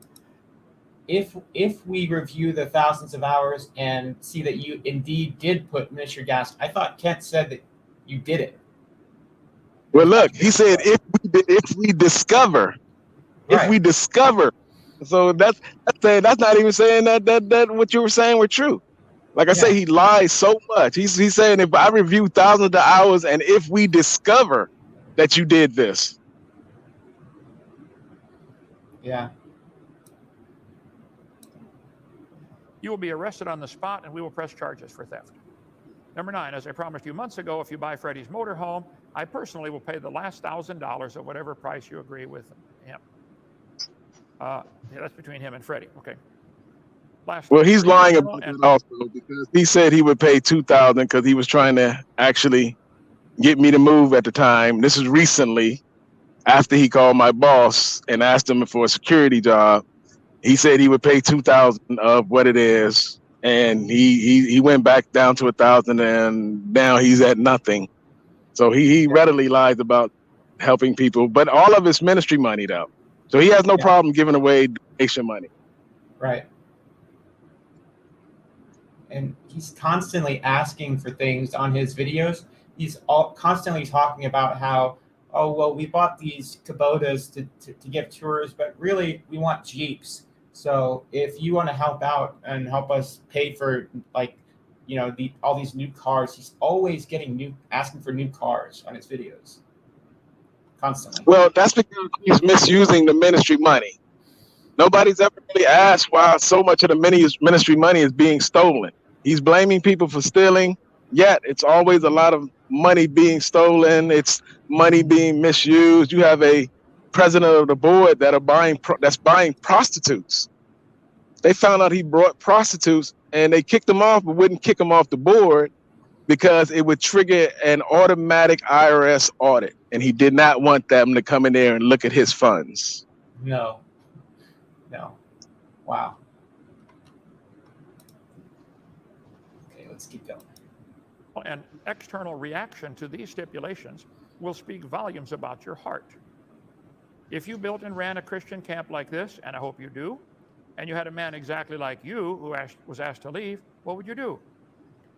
If we review the thousands of hours and see that you indeed did put ministry gas, I thought Kent said that you did it. Well, look, he said if we discover. So that's not even saying that what you were saying were true. Like I say, he lies so much. He's saying if I review thousands of hours and if we discover that you did this. Yeah. You will be arrested on the spot and we will press charges for theft. Number 9, as I promised you months ago, if you buy Freddie's motorhome, I personally will pay the last $1,000 of whatever price you agree with him. Yeah, that's between him and Freddie. Okay. Well, he's lying about it also because he said he would pay $2,000 because he was trying to actually get me to move at the time. This is recently after he called my boss and asked him for a security job. He said he would pay $2,000 of what it is, and he went back down to $1,000, and now he's at nothing. So he readily lies about helping people, but all of his ministry money though. So he has no problem giving away donation money. Right. And he's constantly asking for things on his videos. He's constantly talking about how, oh, well, we bought these Kubotas to give tours, but really we want Jeeps. So if you want to help out and help us pay for, like, you know, all these new cars, he's always asking for new cars on his videos. Constantly. Well, that's because he's misusing the ministry money. Nobody's ever really asked why so much of the ministry money is being stolen. He's blaming people for stealing, yet it's always a lot of money being stolen. It's money being misused. You have a president of the board that's buying prostitutes. They found out he brought prostitutes and they kicked him off, but wouldn't kick him off the board because it would trigger an automatic IRS audit. And he did not want them to come in there and look at his funds. No. Wow. Okay, let's keep going. An external reaction to these stipulations will speak volumes about your heart. If you built and ran a Christian camp like this, and I hope you do, and you had a man exactly like you who was asked to leave, what would you do?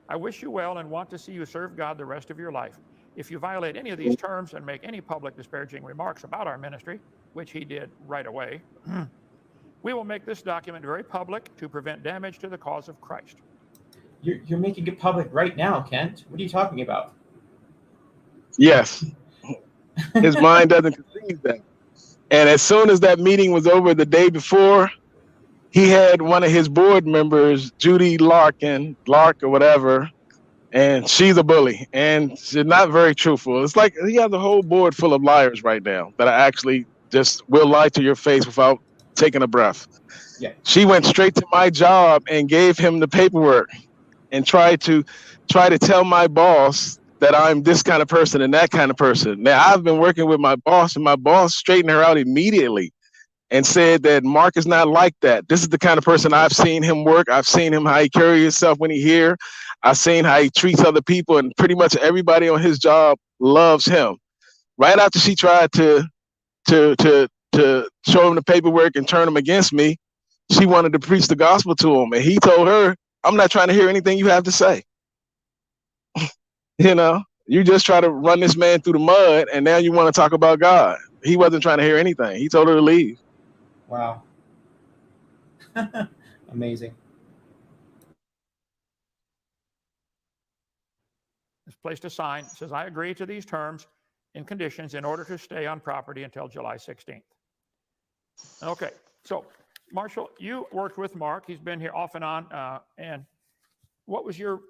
I wish you well and want to see you serve God the rest of your life. If you violate any of these terms and make any public disparaging remarks about our ministry, which he did right away, we will make this document very public to prevent damage to the cause of Christ. You're making it public right now, Kent. What are you talking about? Yes. His mind doesn't conceive that. And as soon as that meeting was over the day before, he had one of his board members, Judy Lark or whatever, and she's a bully and she's not very truthful. It's like he has a whole board full of liars right now that I actually just will lie to your face without taking a breath. Yeah. She went straight to my job and gave him the paperwork and tried to tell my boss that I'm this kind of person and that kind of person. Now I've been working with my boss, and my boss straightened her out immediately and said that Mark is not like that. This is the kind of person I've seen him work. I've seen him how he carries himself when he's here. I've seen how he treats other people, and pretty much everybody on his job loves him. Right after she tried to show him the paperwork and turn him against me, she wanted to preach the gospel to him, and he told her, "I'm not trying to hear anything you have to say." You know, you just try to run this man through the mud, and now you want to talk about God. He wasn't trying to hear anything. He told her to leave. Wow. Amazing. It's placed a sign. It says, "I agree to these terms and conditions in order to stay on property until July 16th. Okay, so Marshall, you worked with Mark. He's been here off and on. And what were your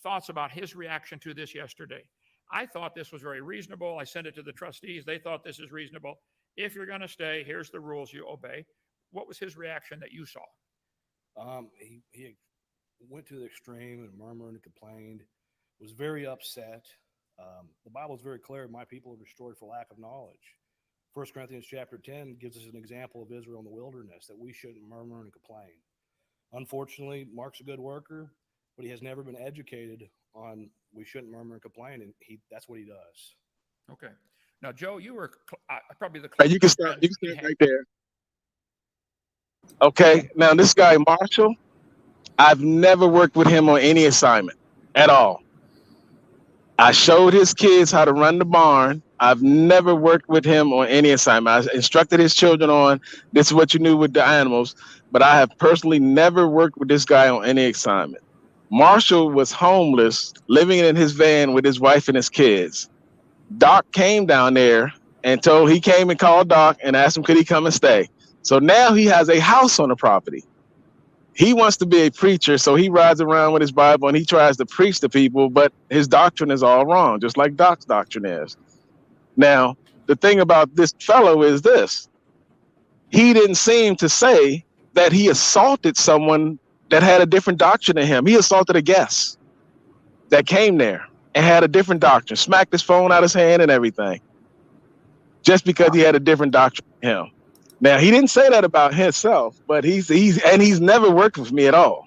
thoughts about his reaction to this yesterday? I thought this was very reasonable. I sent it to the trustees. They thought this is reasonable. If you're going to stay, here's the rules you obey. What was his reaction that you saw? He went to the extreme and murmured and complained, was very upset. The Bible is very clear. My people are destroyed for lack of knowledge. 1 Corinthians chapter 10 gives us an example of Israel in the wilderness, that we shouldn't murmur and complain. Unfortunately, Mark's a good worker, but he has never been educated on we shouldn't murmur and complain, and that's what he does. Okay. Now, Joe, you were probably the You can start right there. Okay. Now, this guy, Marshall, I've never worked with him on any assignment at all. I showed his kids how to run the barn. I've never worked with him on any assignment. I instructed his children on this is what you do with the animals, but I have personally never worked with this guy on any assignment. Marshall was homeless, living in his van with his wife and his kids. Doc came down there and he came and called Doc and asked him could he come and stay. So now he has a house on the property. He wants to be a preacher, so he rides around with his Bible and he tries to preach to people, but his doctrine is all wrong, just like Doc's doctrine is. Now, the thing about this fellow is this. He didn't seem to say that he assaulted someone that had a different doctrine than him. He assaulted a guest that came there and had a different doctrine, smacked his phone out of his hand and everything, just because he had a different doctrine than him. Now, he didn't say that about himself, but he's never worked with me at all.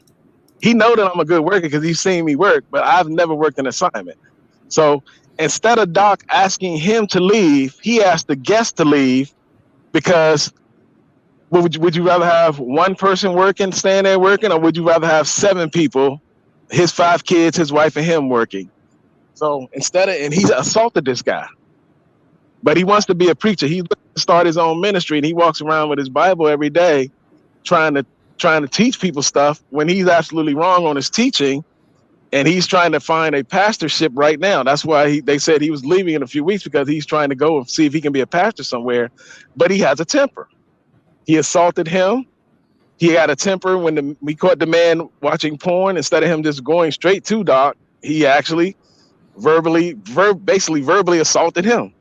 He knows that I'm a good worker because he's seen me work, but I've never worked an assignment. So instead of Doc asking him to leave, he asked the guest to leave because would you rather have one person working, staying there working, or would you rather have 7 people, his 5 kids, his wife, and him working? So and he's assaulted this guy. But he wants to be a preacher. He's going to start his own ministry, and he walks around with his Bible every day trying to teach people stuff when he's absolutely wrong on his teaching, and he's trying to find a pastorship right now. That's why they said he was leaving in a few weeks, because he's trying to go and see if he can be a pastor somewhere, but he has a temper. He assaulted him. He had a temper when we caught the man watching porn. Instead of him just going straight to Doc, he actually basically verbally assaulted him.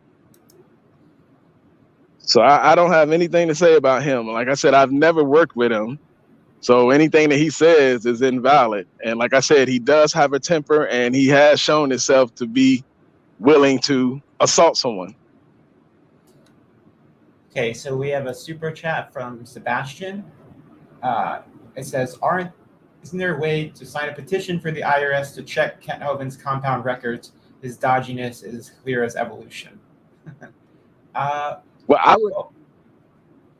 So I don't have anything to say about him. Like I said, I've never worked with him. So anything that he says is invalid. And like I said, he does have a temper, and he has shown himself to be willing to assault someone. Okay, so we have a super chat from Sebastian. It says, isn't there a way to sign a petition for the IRS to check Kent Hovind's compound records? His dodginess is clear as evolution. Well,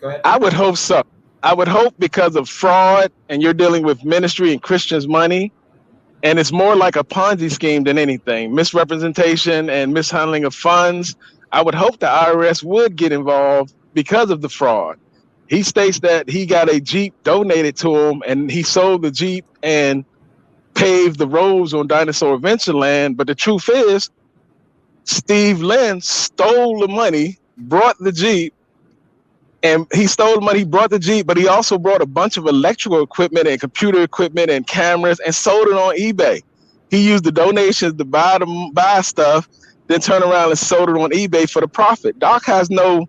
Go ahead. I would hope so. I would hope, because of fraud, and you're dealing with ministry and Christians' money, and it's more like a Ponzi scheme than anything, misrepresentation and mishandling of funds. I would hope the IRS would get involved because of the fraud. He states that he got a Jeep donated to him, and he sold the Jeep and paved the roads on Dinosaur Adventure Land. But the truth is, Steve Lynn stole the money, brought the Jeep, and he stole the money, he brought the Jeep, but he also brought a bunch of electrical equipment and computer equipment and cameras and sold it on eBay. He used the donations to buy stuff, then turn around and sold it on eBay for the profit. Doc has no,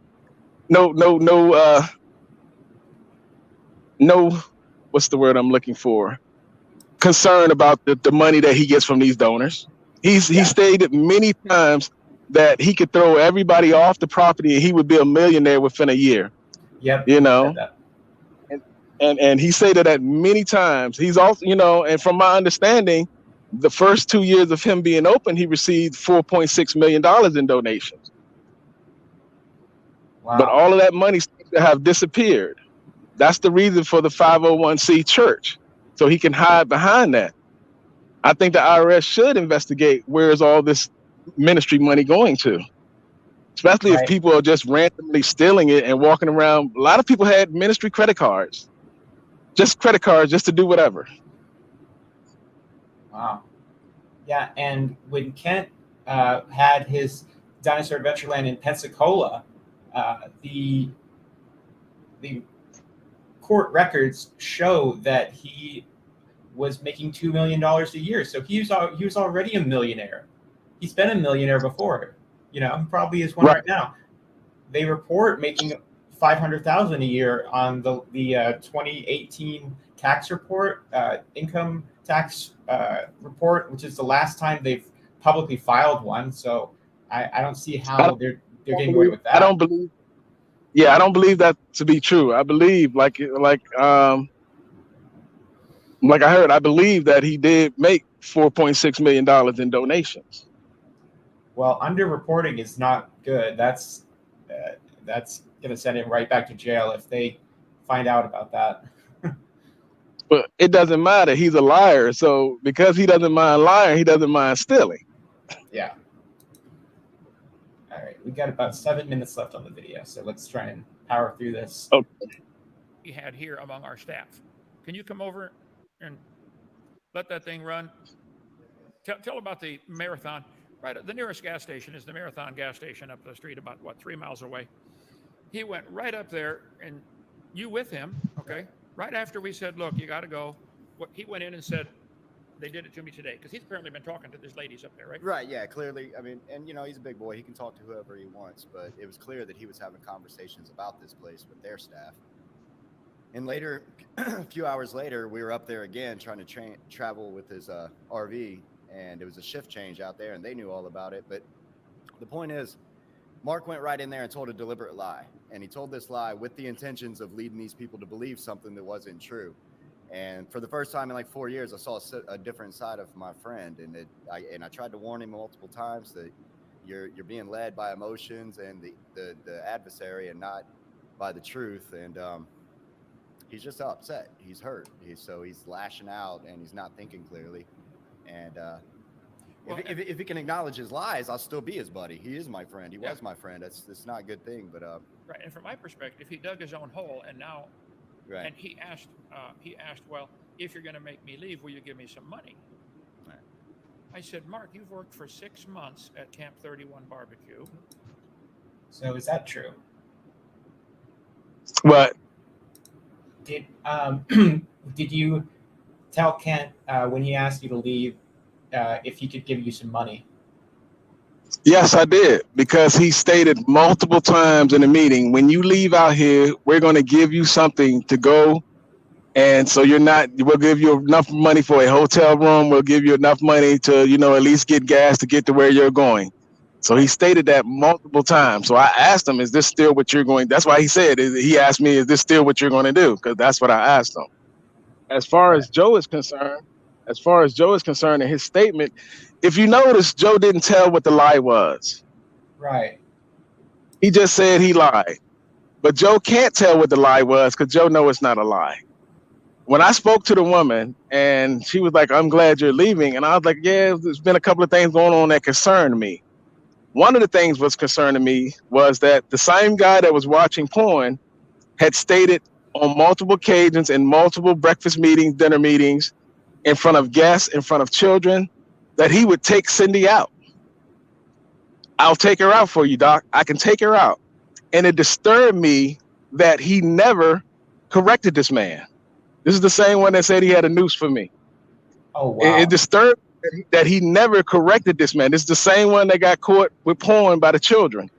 what's the word I'm looking for? Concern about the money that he gets from these donors. He stated many times that he could throw everybody off the property and he would be a millionaire within a year. Yep. You know, and he stated that many times. He's also, you know, and from my understanding, the first 2 years of him being open, he received $4.6 million in donations. Wow. But all of that money seems to have disappeared. That's the reason for the 501c church, so he can hide behind that. I think the IRS should investigate where is all this ministry money going to, especially if people are just randomly stealing it and walking around. A lot of people had ministry credit cards, just to do whatever. Wow. Yeah, and when Kent had his Dinosaur Adventureland in Pensacola, the court records show that he was making $2 million a year. So he was already a millionaire. He's been a millionaire before. You know, he probably is one right now. They report making $500,000 a year on the 2018 tax report, income tax report, which is the last time they've publicly filed one. So I don't see how they're getting away with that. I don't believe that to be true. I believe, like I heard, I believe that he did make $4.6 million in donations. Well, underreporting is not good. That's going to send him right back to jail if they find out about that. But it doesn't matter. He's a liar. So because he doesn't mind lying, he doesn't mind stealing. Yeah. All right. We got about 7 minutes left on the video, so let's try and power through this. Okay. We had here among our staff. Can you come over and let that thing run? Tell about the Marathon. Right, the nearest gas station is the Marathon gas station up the street, about 3 miles away. He went right up there, and you with him, okay? Right after we said, "Look, you got to go," he went in and said, "They did it to me today," because he's apparently been talking to these ladies up there, right? Right. Yeah. Clearly, I mean, and you know, he's a big boy. He can talk to whoever he wants, but it was clear that he was having conversations about this place with their staff. And later, a few hours later, we were up there again trying to travel with his RV. And it was a shift change out there, and they knew all about it. But the point is, Mark went right in there and told a deliberate lie. And he told this lie with the intentions of leading these people to believe something that wasn't true. And for the first time in like 4 years, I saw a different side of my friend. And I tried to warn him multiple times that you're being led by emotions and the adversary and not by the truth. And he's just upset. He's hurt. He's lashing out, and he's not thinking clearly. And if he can acknowledge his lies, I'll still be his buddy. He is my friend. He was my friend. It's not a good thing, but right. And from my perspective, he dug his own hole, and now, right. And he asked, well, if you're going to make me leave, will you give me some money? Right. I said, Mark, you've worked for 6 months at Camp 31 Barbecue. So is that true? What? Did you tell Kent when he asked you to leave if he could give you some money? Yes, I did, because he stated multiple times in the meeting, when you leave out here, we're going to give you something to go. And so we'll give you enough money for a hotel room. We'll give you enough money to, you know, at least get gas to get to where you're going. So he stated that multiple times. So I asked him, is this still what you're going? That's why he asked me, is this still what you're going to do? Because that's what I asked him. As far as Joe is concerned, in his statement, if you notice, Joe didn't tell what the lie was. Right. He just said he lied. But Joe can't tell what the lie was because Joe knows it's not a lie. When I spoke to the woman and she was like, I'm glad you're leaving. And I was like, yeah, there's been a couple of things going on that concerned me. One of the things was concerning me was that the same guy that was watching porn had stated on multiple occasions in multiple breakfast meetings, dinner meetings, in front of guests, in front of children, that he would take Cindy out. I'll take her out for you, Doc. I can take her out. And it disturbed me that he never corrected this man. This is the same one that said he had a noose for me. Oh It wow. disturbed that he never corrected this man. It's the same one that got caught with porn by the children.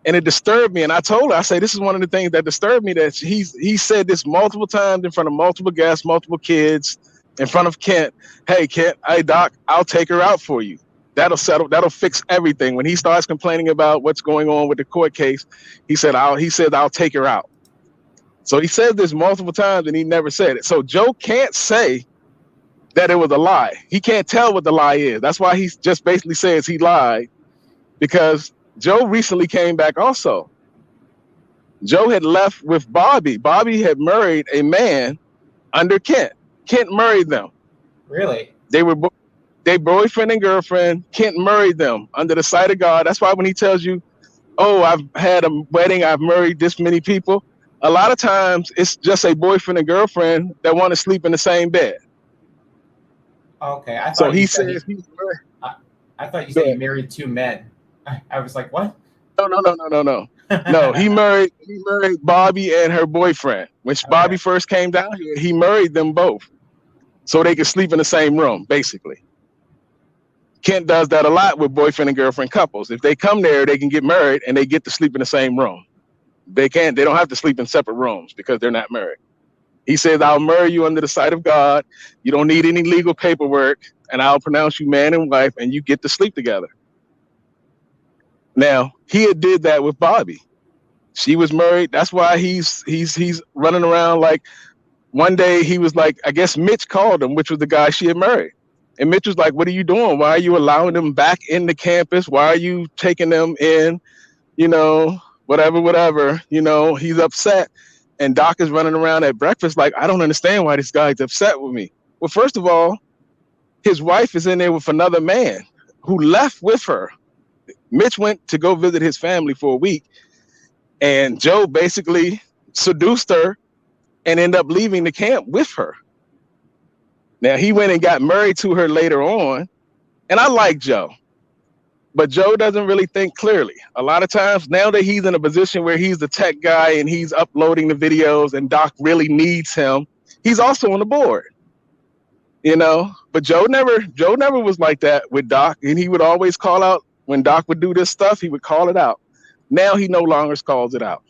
And it disturbed me. And I told her, I say, this is one of the things that disturbed me, that he said this multiple times in front of multiple guests, multiple kids, in front of Kent. Hey, Kent, hey, Doc, I'll take her out for you. That'll settle, that'll fix everything. When he starts complaining about what's going on with the court case, he said, I'll take her out. So he said this multiple times and he never said it. So Joe can't say that it was a lie. He can't tell what the lie is. That's why he just basically says he lied, because Joe recently came back also. Joe had left with Bobby. Bobby had married a man under Kent. Kent married them. Really? They were they boyfriend and girlfriend. Kent married them under the sight of God. That's why when he tells you, oh, I've had a wedding, I've married this many people, a lot of times it's just a boyfriend and girlfriend that want to sleep in the same bed. Okay. I thought So he you said says he's married. I thought you Go said he ahead. married two men. I was like, what? No. No, he married Bobby and her boyfriend. When Bobby first came down here, he married them both so they could sleep in the same room, basically. Kent does that a lot with boyfriend and girlfriend couples. If they come there, they can get married and they get to sleep in the same room. They don't have to sleep in separate rooms because they're not married. He says, I'll marry you under the sight of God. You don't need any legal paperwork, and I'll pronounce you man and wife, and you get to sleep together. Now, he had did that with Bobby. She was married. That's why he's running around. Like, one day he was like, I guess Mitch called him, which was the guy she had married. And Mitch was like, what are you doing? Why are you allowing them back in the campus? Why are you taking them in? You know, whatever. You know, he's upset. And Doc is running around at breakfast like, I don't understand why this guy's upset with me. Well, first of all, his wife is in there with another man who left with her. Mitch went to go visit his family for a week, and Joe basically seduced her and ended up leaving the camp with her. Now, he went and got married to her later on, and I like Joe, but Joe doesn't really think clearly. A lot of times, now that he's in a position where he's the tech guy and he's uploading the videos and Doc really needs him, he's also on the board. You know, but Joe never was like that with Doc, and he would always call out when Doc would do this stuff, he would call it out. Now he no longer calls it out.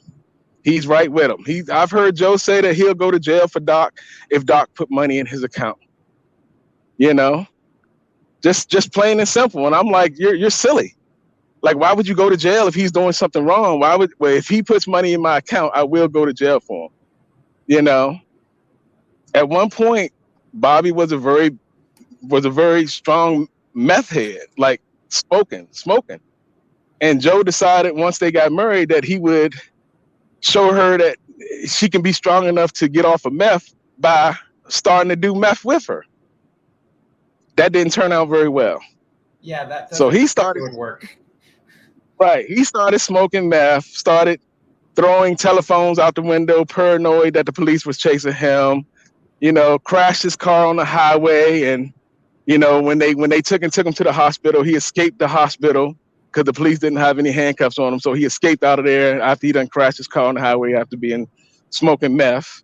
He's right with him. I've heard Joe say that he'll go to jail for Doc if Doc put money in his account. You know, just plain and simple. And I'm like, you're silly. Like, why would you go to jail if he's doing something wrong? Well, if he puts money in my account, I will go to jail for him. You know, at one point, Bobby was a very strong meth head, like smoking. And Joe decided once they got married that he would show her that she can be strong enough to get off of meth by starting to do meth with her. That didn't turn out very well. Yeah, that so he started would work. Right. He started smoking meth, started throwing telephones out the window, paranoid that the police was chasing him, you know, crashed his car on the highway. And, you know, when they took him to the hospital, he escaped the hospital because the police didn't have any handcuffs on him. So he escaped out of there after he done crashed his car on the highway after smoking meth.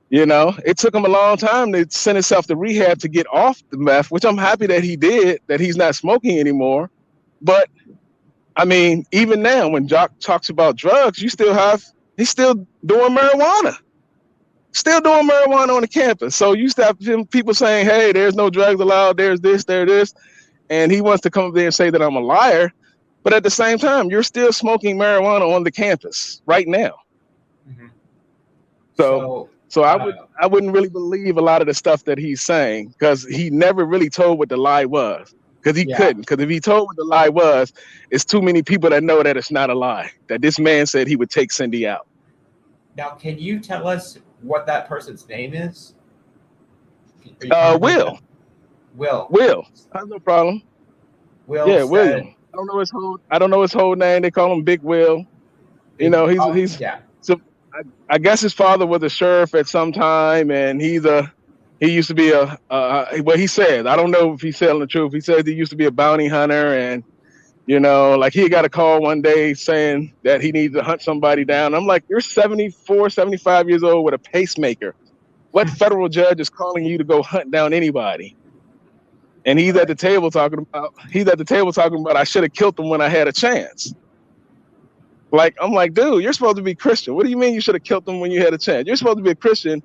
You know, it took him a long time to send himself to rehab to get off the meth, which I'm happy that he did, that he's not smoking anymore. But I mean, even now when Jock talks about drugs, he's still doing marijuana. Still doing marijuana on the campus. So you used to have people saying, hey, there's no drugs allowed, there's this, there's this. And he wants to come up there and say that I'm a liar. But at the same time, you're still smoking marijuana on the campus right now. Mm-hmm. So I wouldn't really believe a lot of the stuff that he's saying, because he never really told what the lie was. Because he couldn't. Because if he told what the lie was, it's too many people that know that it's not a lie. That this man said he would take Cindy out. Now, can you tell us what that person's name is? Will. Will. That's no problem. Will. Yeah, William. I don't know his whole name. They call him Big Will. You know, he's yeah. So I guess his father was a sheriff at some time, and he used to be well, he said, I don't know if he's telling the truth. He said he used to be a bounty hunter, and You know, like he got a call one day saying that he needs to hunt somebody down. I'm like, you're 74, 75 years old with a pacemaker. What federal judge is calling you to go hunt down anybody? And he's at the table talking about I should have killed them when I had a chance. Like, I'm like, dude, you're supposed to be Christian. What do you mean you should have killed them when you had a chance? You're supposed to be a Christian,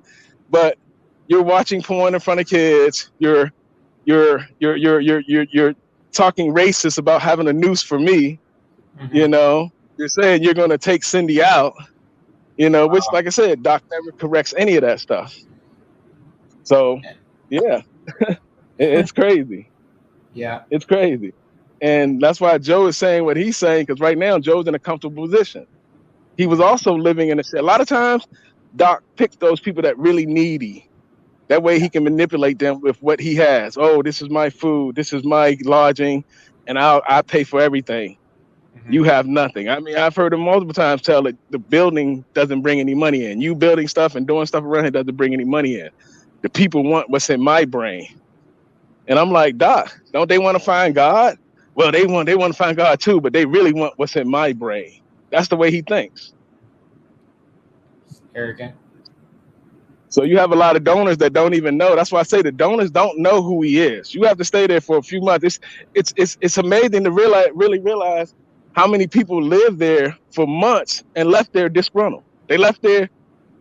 but you're watching porn in front of kids. You're talking racist about having a noose for me. Mhm. You know, you're saying you're going to take Cindy out. You know, which, like I said, Doc never corrects any of that stuff. So, yeah, it's crazy. Yeah. It's crazy. And that's why Joe is saying what he's saying, because right now Joe's in a comfortable position. He was also living in a shed. A lot of times, Doc picks those people that really needy. That way he can manipulate them with what he has. Oh, this is my food. This is my lodging. And I pay for everything. Mhm. You have nothing. I mean, I've heard him multiple times tell that the building doesn't bring any money in. You building stuff and doing stuff around here doesn't bring any money in. The people want what's in my brain. And I'm like, Doc, don't they want to find God? Well, they want to find God too, but they really want what's in my brain. That's the way he thinks. Arrogant. So you have a lot of donors that don't even know. That's why I say the donors don't know who he is. You have to stay there for a few months. It's amazing to really realize how many people live there for months and left there disgruntled. They left there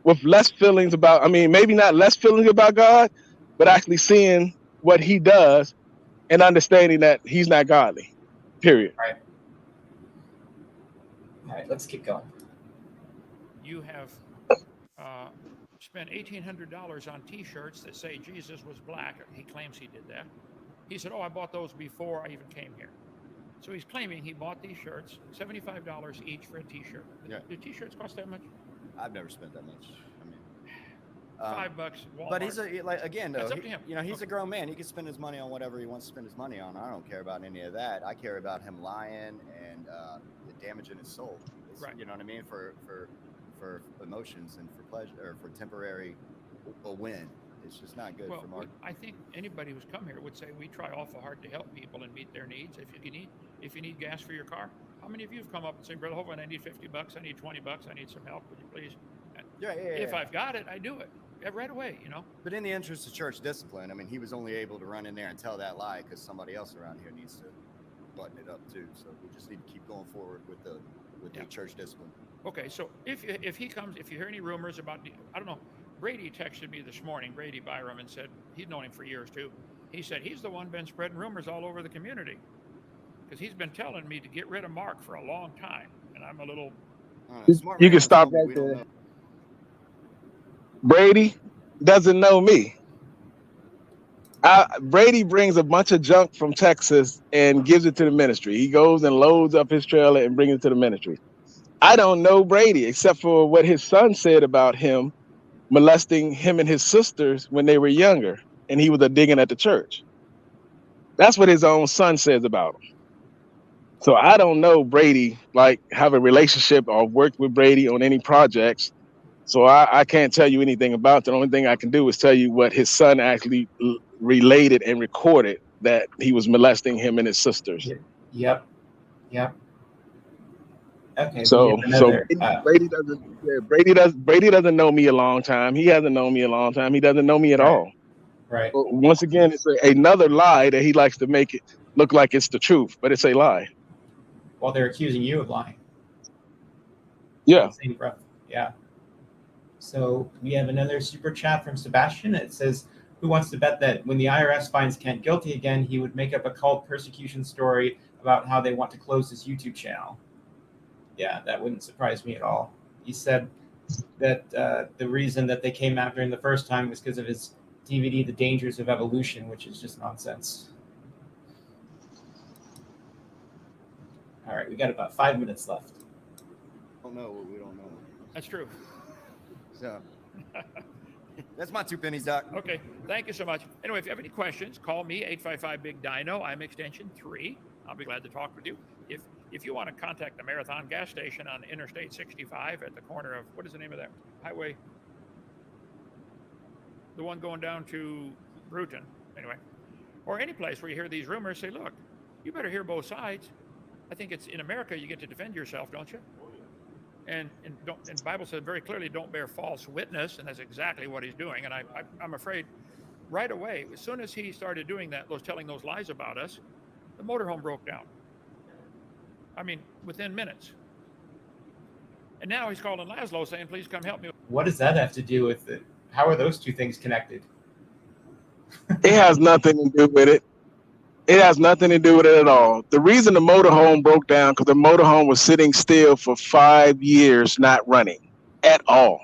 with less feelings about, I mean, maybe not less feelings about God, but actually seeing what he does and understanding that he's not godly. Period. Right. All right, let's keep going. You have spent $1,800 on T-shirts that say Jesus was black. He claims he did that. He said, "Oh, I bought those before I even came here." So he's claiming he bought these shirts, $75 each for a T-shirt. Yeah. Do T-shirts cost that much? I've never spent that much. I mean, $5. Walmart. but he's again though. That's up to him. You know, he's Okay. a grown man. He can spend his money on whatever he wants to spend his money on. I don't care about any of that. I care about him lying and the damage in his soul. Right. You know what I mean? For emotions and for pleasure or for temporary a win. It's just not good Well, for Mark. I think anybody who's come here would say we try awful hard to help people and meet their needs. If you need gas for your car, how many of you have come up and said, "Brother Hovind, I need $50, I need $20, I need some help. Would you please?" Yeah. If I've got it, I do it right away. You know. But in the interest of church discipline, I mean, he was only able to run in there and tell that lie because somebody else around here needs to button it up too. So we just need to keep going forward with the church discipline. Okay, so if he comes, if you hear any rumors about, I don't know, Brady texted me this morning, Brady Byram, and said he's known him for years too. He said he's the one been spreading rumors all over the community because he's been telling me to get rid of Mark for a long time, and I'm a little. You can stop right there. Brady doesn't know me. Brady brings a bunch of junk from Texas and gives it to the ministry. He goes and loads up his trailer and brings it to the ministry. I don't know Brady except for what his son said about him molesting him and his sisters when they were younger, and he was a digging at the church. That's what his own son says about him. So I don't know Brady, like have a relationship or worked with Brady on any projects. So I can't tell you anything about it. The only thing I can do is tell you what his son actually related and recorded, that he was molesting him and his sisters. Yep. Okay. So Brady doesn't know me a long time. He hasn't known me a long time. He doesn't know me at all. Right. But once again, it's another lie that he likes to make it look like it's the truth, but it's a lie. Well, they're accusing you of lying. Yeah. Same breath. Yeah. So we have another super chat from Sebastian. It says, "Who wants to bet that when the IRS finds Kent guilty again, he would make up a cult persecution story about how they want to close his YouTube channel?" Yeah, that wouldn't surprise me at all. He said that the reason that they came after him the first time was because of his DVD, The Dangers of Evolution, which is just nonsense. All right, we got about 5 minutes left. Don't know what we don't know. That's true. So that's my 2 pennies, Doc. Okay, thank you so much. Anyway, if you have any questions, call me, 855-BIG-DINO. I'm extension 3. I'll be glad to talk with you. If you want to contact the Marathon gas station on Interstate 65 at the corner of, what is the name of that highway? The one going down to Bruton, anyway. Or any place where you hear these rumors, say, look, you better hear both sides. I think it's in America you get to defend yourself, don't you? And the Bible said very clearly, don't bear false witness, and that's exactly what he's doing. And I'm afraid right away, as soon as he started doing that, telling those lies about us, the motorhome broke down. I mean, within minutes. And now he's calling Laszlo saying, please come help me. What does that have to do with it? How are those two things connected? It has nothing to do with it. It has nothing to do with it at all. The reason the motorhome broke down because the motorhome was sitting still for 5 years, not running at all.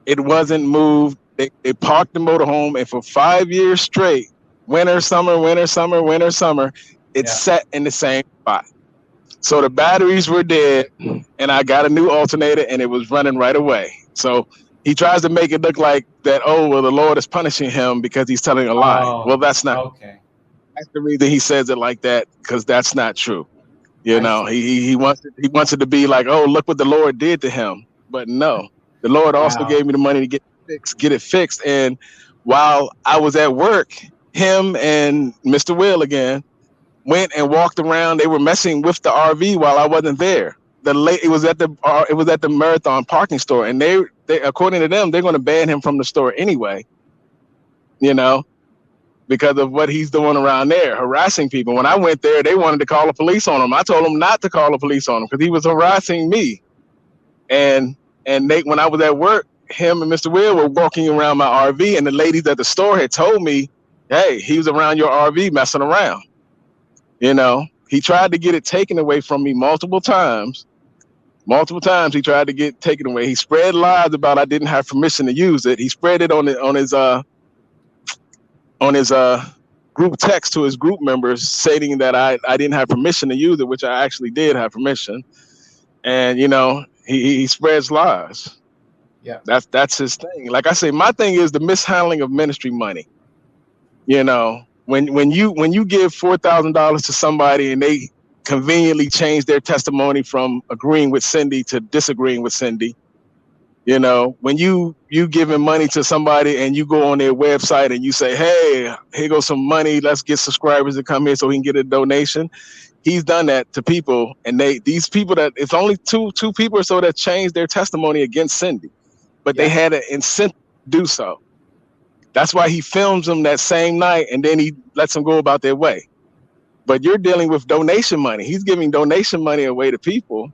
It wasn't moved. They parked the motorhome, and for 5 years straight, winter, summer, it sat in the same spot. So the batteries were dead, and I got a new alternator, and it was running right away. So he tries to make it look like that, oh, well, the Lord is punishing him because he's telling a lie. Well, that's not. Okay. That's the reason he says it like that, because that's not true. You know, he wants it to be like, oh, look what the Lord did to him. But no, the Lord also gave me the money to get it fixed. And while I was at work, him and Mr. Will again went and walked around. They were messing with the RV while I wasn't there. It was at the Marathon parking store, and they according to them, they're going to ban him from the store anyway. You know, because of what he's doing around there, harassing people. When I went there, they wanted to call the police on him. I told them not to call the police on him because he was harassing me. And when I was at work, him and Mr. Will were walking around my RV, and the ladies at the store had told me, hey, he was around your RV messing around. You know, he tried to get it taken away from me multiple times. Multiple times he tried to get it taken away. He spread lies about I didn't have permission to use it. He spread it on his group text to his group members, stating that I didn't have permission to use it, which I actually did have permission. And you know, he spreads lies. Yeah, that's his thing. Like I say, my thing is the mishandling of ministry money. You know, when you give $4,000 to somebody and they conveniently change their testimony from agreeing with Cindy to disagreeing with Cindy. You know, when you giving money to somebody and you go on their website and you say, hey, here goes some money, let's get subscribers to come here so he can get a donation. He's done that to people, and these people that it's only two people or so that changed their testimony against Cindy, but they had an incentive to do so. That's why he films them that same night and then he lets them go about their way. But you're dealing with donation money. He's giving donation money away to people.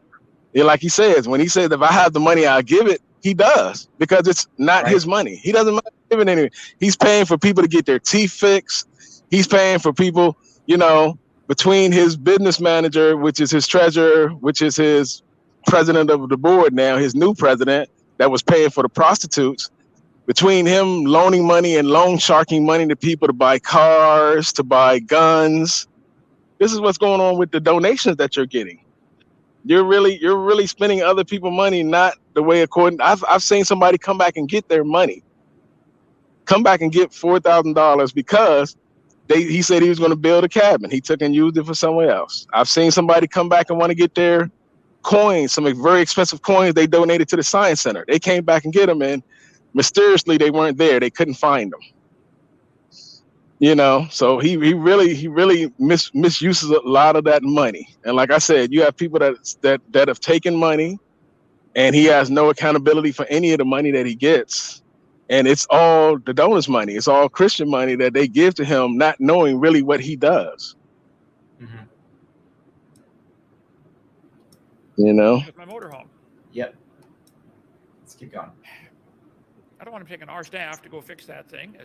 Yeah, like he says, when he says, if I have the money, I'll give it, he does, because it's not his money. He doesn't mind giving anything. He's paying for people to get their teeth fixed. He's paying for people, you know, between his business manager, which is his treasurer, which is his president of the board now, his new president that was paying for the prostitutes, between him loaning money and loan sharking money to people to buy cars, to buy guns. This is what's going on with the donations that you're getting. You're really spending other people's money not the way according. I've seen somebody come back and get their money, come back and get $4,000 because he said he was going to build a cabin. He took and used it for somewhere else. I've seen somebody come back and want to get their coins, some very expensive coins they donated to the science center. They came back and get them, and mysteriously they weren't there. They couldn't find them. You know, so he really misuses a lot of that money. And like I said, you have people that have taken money, and he has no accountability for any of the money that he gets. And it's all the donors' money. It's all Christian money that they give to him, not knowing really what he does. Mm-hmm. You know? With my motorhome. Yep. Let's keep going. I don't want him taking our staff to go fix that thing.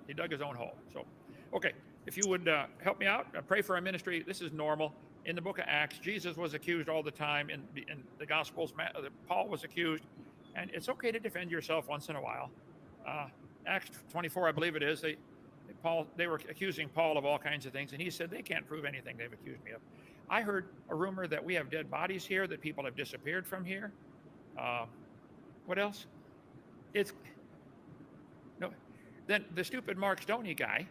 He dug his own hole. So, okay, if you would help me out, pray for our ministry. This is normal. In the book of Acts, Jesus was accused all the time. In the Gospels, Paul was accused. And it's okay to defend yourself once in a while. Acts 24, I believe it is, they were accusing Paul of all kinds of things. And he said, they can't prove anything they've accused me of. I heard a rumor that we have dead bodies here, that people have disappeared from here. What else? Then the stupid Mark Stoney guy,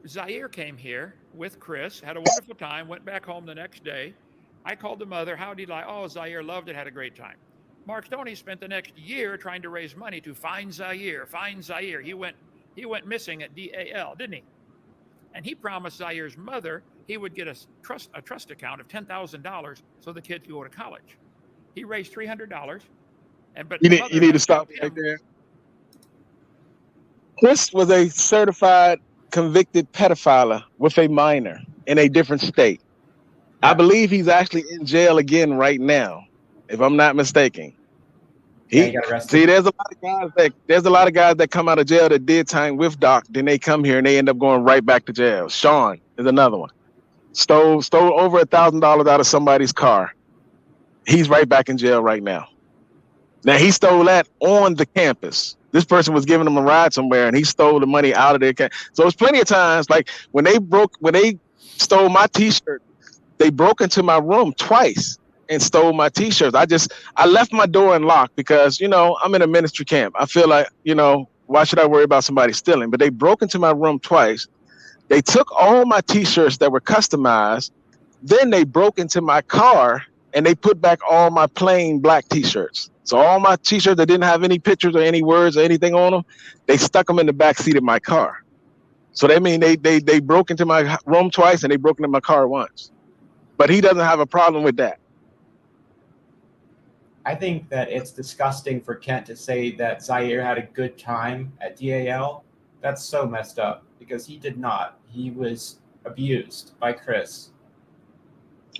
Zaire came here with Chris, had a wonderful time, went back home the next day. I called the mother, how'd he like? Oh, Zaire loved it, had a great time. Mark Stoney spent the next year trying to raise money to find Zaire. He went missing at DAL, didn't he? And he promised Zaire's mother he would get a trust account of $10,000 so the kid could go to college. He raised $300, but You the need, mother you need to had stop told right him, there. Chris was a certified convicted pedophile with a minor in a different state. I Yeah. believe he's actually in jail again right now, if I'm not mistaken. Yeah, he got arrested. See, there's a lot of guys that come out of jail that did time with Doc, then they come here and they end up going right back to jail. Sean is another one. Stole over $1,000 out of somebody's car. He's right back in jail right now. Now he stole that on the campus. This person was giving him a ride somewhere, and he stole the money out of their campus. So it's plenty of times, like when they stole my T-shirt, they broke into my room twice and stole my T-shirts. I left my door unlocked because, I'm in a ministry camp. I feel like, why should I worry about somebody stealing? But they broke into my room twice. They took all my T-shirts that were customized. Then they broke into my car and they put back all my plain black T-shirts. So all my T-shirts that didn't have any pictures or any words or anything on them, they stuck them in the back seat of my car. So that means they broke into my room twice and they broke into my car once. But he doesn't have a problem with that. I think that it's disgusting for Kent to say that Zaire had a good time at DAL. That's so messed up because he did not. He was abused by Chris.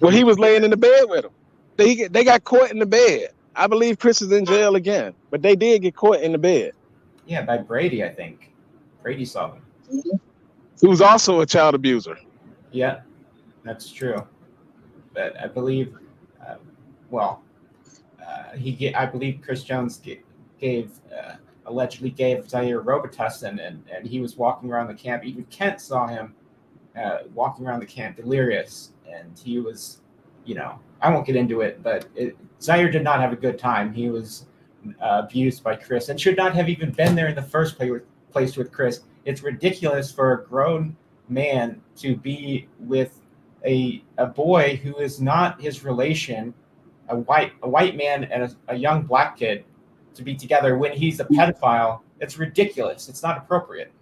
Well, he was laying in the bed with him. They got caught in the bed. I believe Chris is in jail again, but they did get caught in the bed. Yeah, by Brady, I think. Brady saw them. He was also a child abuser. Yeah, that's true. But I believe, I believe Chris Jones allegedly gave Zaire Robitussin, and he was walking around the camp. Even Kent saw him walking around the camp delirious, and he was, I won't get into it, but Zaire did not have a good time. He was abused by Chris and should not have even been there in the first place with Chris. It's ridiculous for a grown man to be with a boy who is not his relation, a white man and a young black kid, to be together when he's a pedophile. It's ridiculous. It's not appropriate.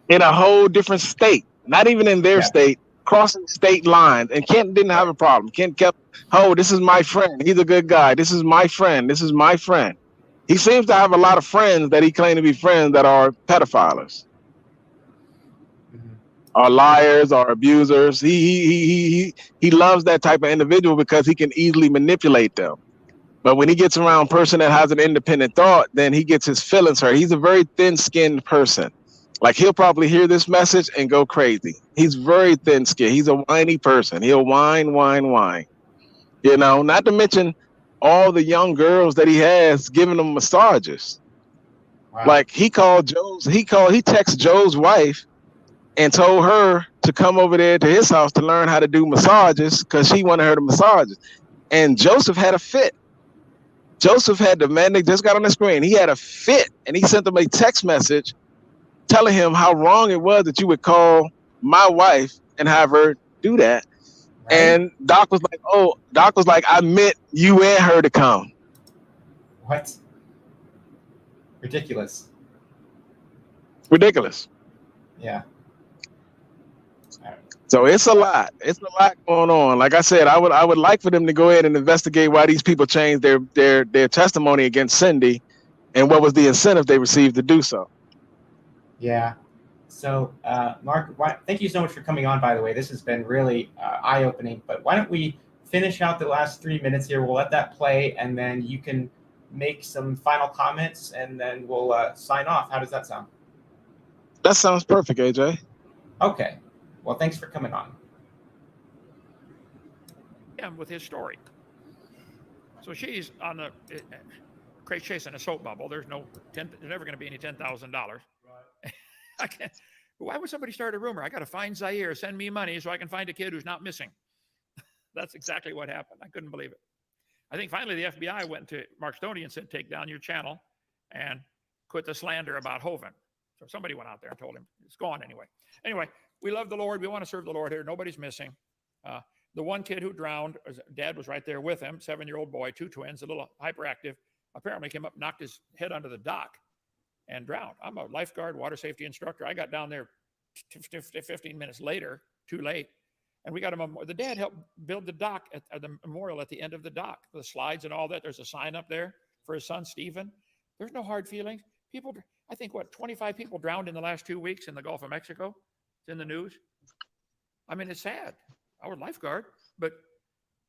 In a whole different state, not even in their state, crossing state lines. And Kent didn't have a problem. Kent kept, this is my friend. He's a good guy. This is my friend. This is my friend. He seems to have a lot of friends that he claimed to be friends that are pedophiles. Are liars, or abusers. He loves that type of individual because he can easily manipulate them. But when he gets around a person that has an independent thought, then he gets his feelings hurt. He's a very thin-skinned person. Like, he'll probably hear this message and go crazy. He's very thin-skinned. He's a whiny person. He'll whine. Not to mention all the young girls that he has giving them massages. Wow. Like, he texted Joe's wife and told her to come over there to his house to learn how to do massages because she wanted her to massage. And Joseph had a fit. Joseph had the man that just got on the screen. He had a fit, and he sent them a text message telling him how wrong it was that you would call my wife and have her do that. Right. And Doc was like, I meant you and her to come. What? Ridiculous. Yeah. So it's a lot. It's a lot going on. Like I said, I would like for them to go ahead and investigate why these people changed their testimony against Cindy, and what was the incentive they received to do so. Yeah. So, Mark, thank you so much for coming on, by the way. This has been really eye-opening. But why don't we finish out the last 3 minutes here? We'll let that play, and then you can make some final comments, and then we'll sign off. How does that sound? That sounds perfect, AJ. Okay. Well, thanks for coming on. With his story. So she's on the Craig's chasing a soap bubble. There's never going to be any $10,000. Right. I can't. Why would somebody start a rumor? I got to find Zaire, send me money so I can find a kid who's not missing. That's exactly what happened. I couldn't believe it. I think finally the FBI went to Mark Stoney and said, take down your channel and quit the slander about Hovind. So somebody went out there and told him it's gone anyway. Anyway, we love the Lord. We want to serve the Lord here. Nobody's missing. The one kid who drowned, dad was right there with him, 7-year-old boy, 2 twins, a little hyperactive, apparently came up, knocked his head under the dock and drowned. I'm a lifeguard, water safety instructor. I got down there 15 minutes later, too late. And we got the dad helped build the dock at the memorial at the end of the dock, the slides and all that. There's a sign up there for his son, Stephen. There's no hard feelings. People, I think, 25 people drowned in the last 2 weeks in the Gulf of Mexico. It's in the news. I mean, it's sad. I was a lifeguard, but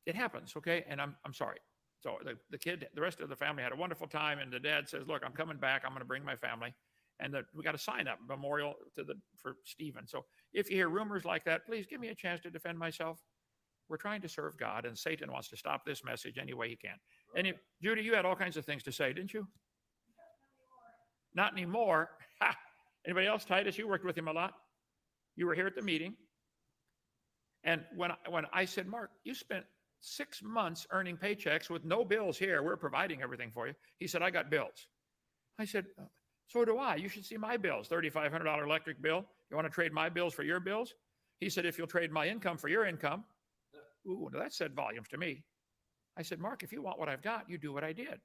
it happens, okay? And I'm sorry. So the kid, the rest of the family had a wonderful time, and the dad says, look, I'm coming back. I'm going to bring my family. And we got a sign up, memorial for Stephen. So if you hear rumors like that, please give me a chance to defend myself. We're trying to serve God, and Satan wants to stop this message any way he can. And Judy, you had all kinds of things to say, didn't you? Not anymore. Ha! Anybody else? Titus, you worked with him a lot. You were here at the meeting. And when I said, Mark, you spent 6 months earning paychecks with no bills here. We're providing everything for you. He said, I got bills. I said, so do I. You should see my bills. $3,500 electric bill. You want to trade my bills for your bills? He said, if you'll trade my income for your income. Ooh, that said volumes to me. I said, Mark, if you want what I've got, you do what I did.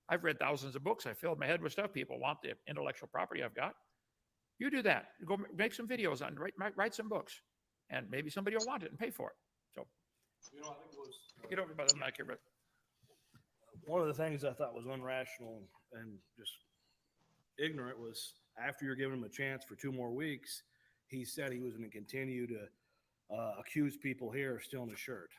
I've read thousands of books. I filled my head with stuff. People want the intellectual property I've got. You do that. Go make some videos on write some books, and maybe somebody will want it and pay for it. So, I think it was, get over by the mic here, but one of the things I thought was unrational and just ignorant was after you're giving him a chance for 2 more weeks, he said he was going to continue to accuse people here of stealing his shirt.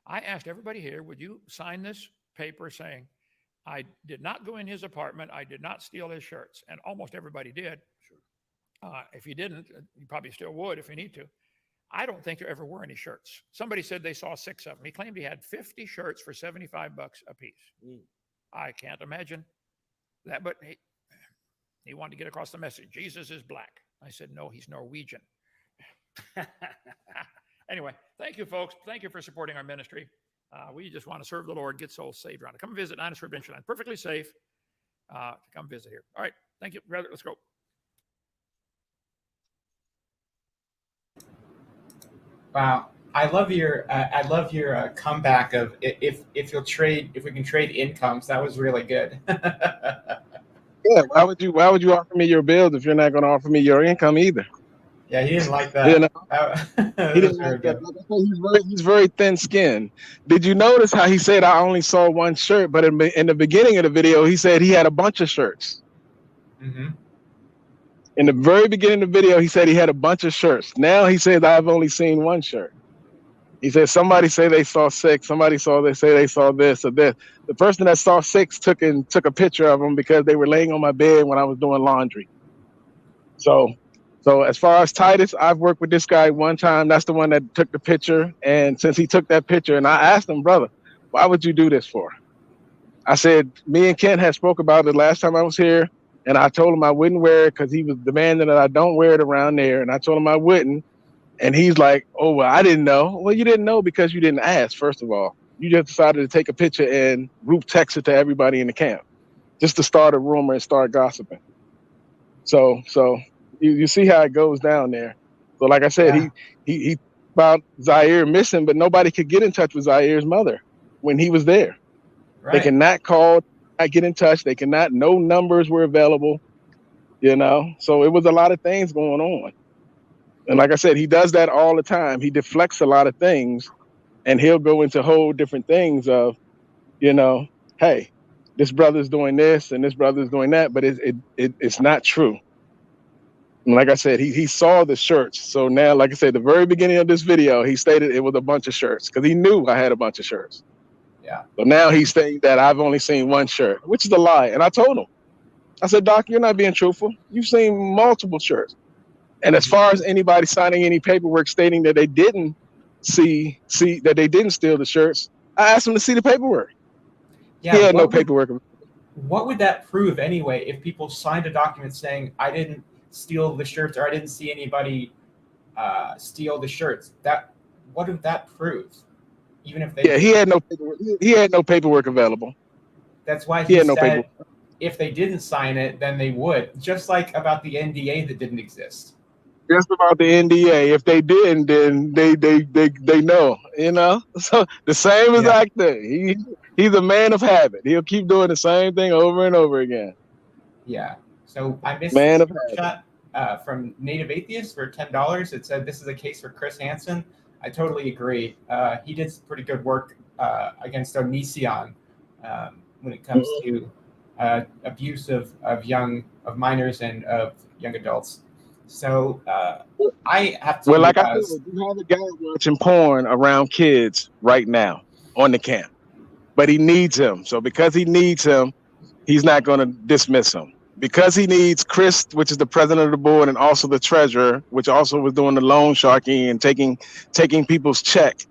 I asked everybody here, would you sign this paper saying, I did not go in his apartment, I did not steal his shirts, and almost everybody did. Sure. If you didn't, you probably still would if you need to. I don't think there ever were any shirts. Somebody said they saw 6 of them. He claimed he had 50 shirts for $75 a piece. I can't imagine that, but he wanted to get across the message. Jesus is black. I said, no, he's Norwegian. Anyway, thank you, folks. Thank you for supporting our ministry. We just want to serve the Lord, get souls saved around it. Come visit Dinosaur Adventure Line. Perfectly safe to come visit here. All right. Thank you, brother. Let's go. Wow. I love your comeback of if we can trade incomes. That was really good. Yeah, why would you offer me your bills if you're not going to offer me your income either? Yeah, he didn't like that. You know, he didn't like that. He's very thin-skinned. Did you notice how he said I only saw one shirt, but in the beginning of the video he said he had a bunch of shirts. Mm-hmm. In the very beginning of the video he said he had a bunch of shirts. Now he says I've only seen one shirt. He said somebody say they saw 6. Somebody say they saw this or this. The person that saw 6 took a picture of them because they were laying on my bed when I was doing laundry. So as far as Titus, I've worked with this guy one time. That's the one that took the picture. And since he took that picture, and I asked him, brother, why would you do this for? I said, me and Kent had spoke about it last time I was here. And I told him I wouldn't wear it because he was demanding that I don't wear it around there. And I told him I wouldn't. And he's like, oh, well, I didn't know. Well, you didn't know because you didn't ask, first of all. You just decided to take a picture and group text it to everybody in the camp just to start a rumor and start gossiping. So you see how it goes down there. So like I said, he about Zaire missing, but nobody could get in touch with Zaire's mother when he was there. Right. They cannot call, not get in touch. They cannot, no numbers were available, you know? So it was a lot of things going on. And like I said, he does that all the time. He deflects a lot of things and he'll go into whole different things of, you know, hey, this brother's doing this and this brother's doing that, but it's not true. And like I said, he saw the shirts. So now, like I said, the very beginning of this video, he stated it was a bunch of shirts because he knew I had a bunch of shirts. Yeah. So now he's saying that I've only seen one shirt, which is a lie. And I told him, I said, Doc, you're not being truthful. You've seen multiple shirts. And as far as anybody signing any paperwork stating that they didn't see that they didn't steal the shirts, I asked him to see the paperwork. Yeah, he had no paperwork. What would that prove anyway if people signed a document saying I didn't steal the shirts or I didn't see anybody steal the shirts? What would that prove? Even if they he had no paperwork. He had no paperwork available. That's why he had said no paperwork. If they didn't sign it, then they would. Just like about the NDA that didn't exist. Just about the NDA. If they didn't, then they know, you know. So the same exact thing. He's a man of habit. He'll keep doing the same thing over and over again. Yeah. So I missed man the of shot. from Native Atheists for $10. It said this is a case for Chris Hansen. I totally agree. He did some pretty good work against Onision when it comes to abuse of minors and of young adults. So I have to. Well, like I said, you have a guy watching porn around kids right now on the camp, but he needs him. So because he needs him, he's not going to dismiss him. Because he needs Chris, which is the president of the board, and also the treasurer, which also was doing the loan sharking and taking people's check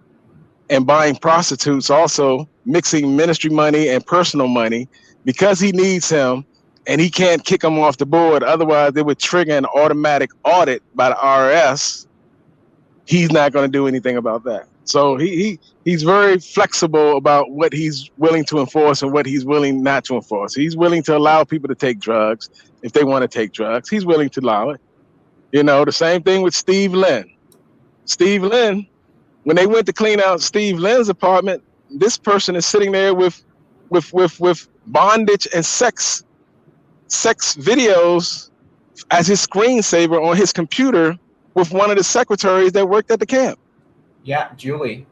and buying prostitutes, also mixing ministry money and personal money. Because he needs him, and he can't kick him off the board, otherwise it would trigger an automatic audit by the IRS. He's not going to do anything about that. So he's very flexible about what he's willing to enforce and what he's willing not to enforce. He's willing to allow people to take drugs if they want to take drugs. He's willing to allow it. You know, the same thing with Steve Lynn. Steve Lynn, when they went to clean out Steve Lynn's apartment, this person is sitting there with bondage and sex videos as his screensaver on his computer with one of the secretaries that worked at the camp. Yeah, Julie.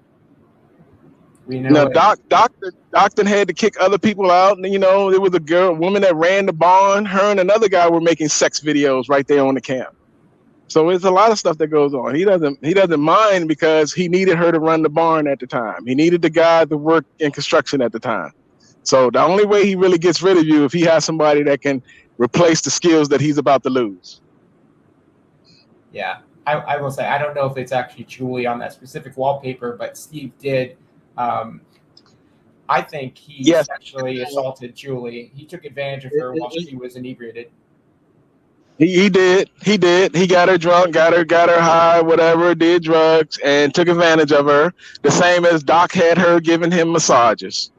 We know. Now, Doctor had to kick other people out. And, you know, there was a woman that ran the barn. Her and another guy were making sex videos right there on the camp. So it's a lot of stuff that goes on. He doesn't mind because he needed her to run the barn at the time. He needed the guy to work in construction at the time. So the only way he really gets rid of you if he has somebody that can replace the skills that he's about to lose. Yeah. I will say, I don't know if it's actually Julie on that specific wallpaper, but Steve did. I think he sexually assaulted Julie. He took advantage of her while she was inebriated. He did. He got her drunk, got her high, whatever, did drugs, and took advantage of her. The same as Doc had her giving him massages.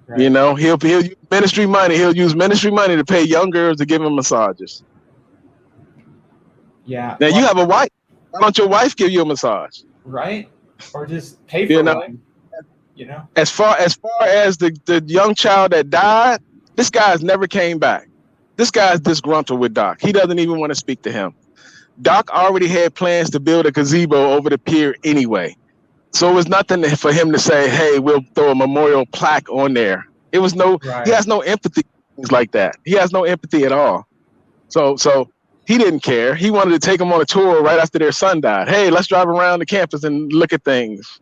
Right. You know, he'll use ministry money. He'll use ministry money to pay young girls to give him massages. Yeah. Now you have a wife. Why don't your wife give you a massage? Right. Or just pay for one. You know. As far as the young child that died, this guy's never came back. This guy's disgruntled with Doc. He doesn't even want to speak to him. Doc already had plans to build a gazebo over the pier anyway. So it was nothing for him to say, hey, we'll throw a memorial plaque on there. It was he has no empathy for things like that. He has no empathy at all. So he didn't care. He wanted to take them on a tour right after their son died. Hey, let's drive around the campus and look at things.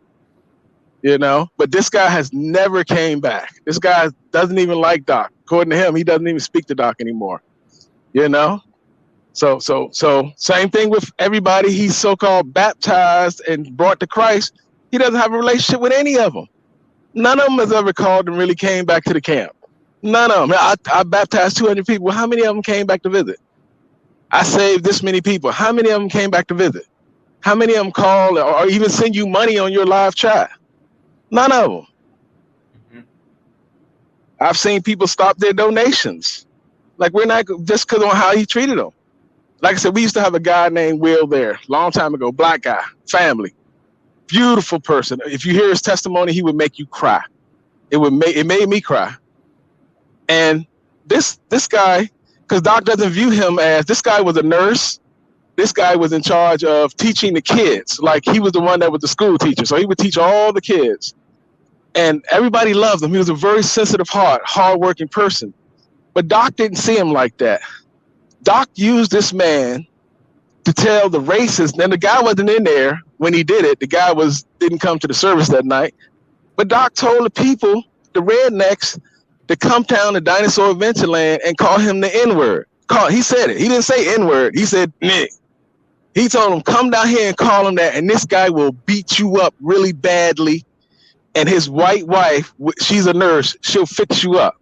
You know, but this guy has never came back. This guy doesn't even like Doc. According to him, he doesn't even speak to Doc anymore. You know? So same thing with everybody he's so-called baptized and brought to Christ. He doesn't have a relationship with any of them. None of them has ever called and really came back to the camp. None of them. I baptized 200 people. How many of them came back to visit? I saved this many people. How many of them came back to visit? How many of them call or even send you money on your live chat? None of them. Mm-hmm. I've seen people stop their donations. Like, we're not just because on how he treated them. Like I said, we used to have a guy named Will there, long time ago, black guy, family, beautiful person. If you hear his testimony, he would make you cry. It made me cry. And this guy, because Doc doesn't view him as, this guy was a nurse. This guy was in charge of teaching the kids. Like, he was the one that was the school teacher. So he would teach all the kids. And everybody loved him. He was a very sensitive heart, hardworking person. But Doc didn't see him like that. Doc used this man to tell the racists, and the guy wasn't in there when he did it. The guy didn't come to the service that night. But Doc told the people, the rednecks, to come down to Dinosaur Adventureland and call him the N-word. He said it. He didn't say N-word. He said Nick. He told him, come down here and call him that, and this guy will beat you up really badly. And his white wife, she's a nurse, she'll fix you up.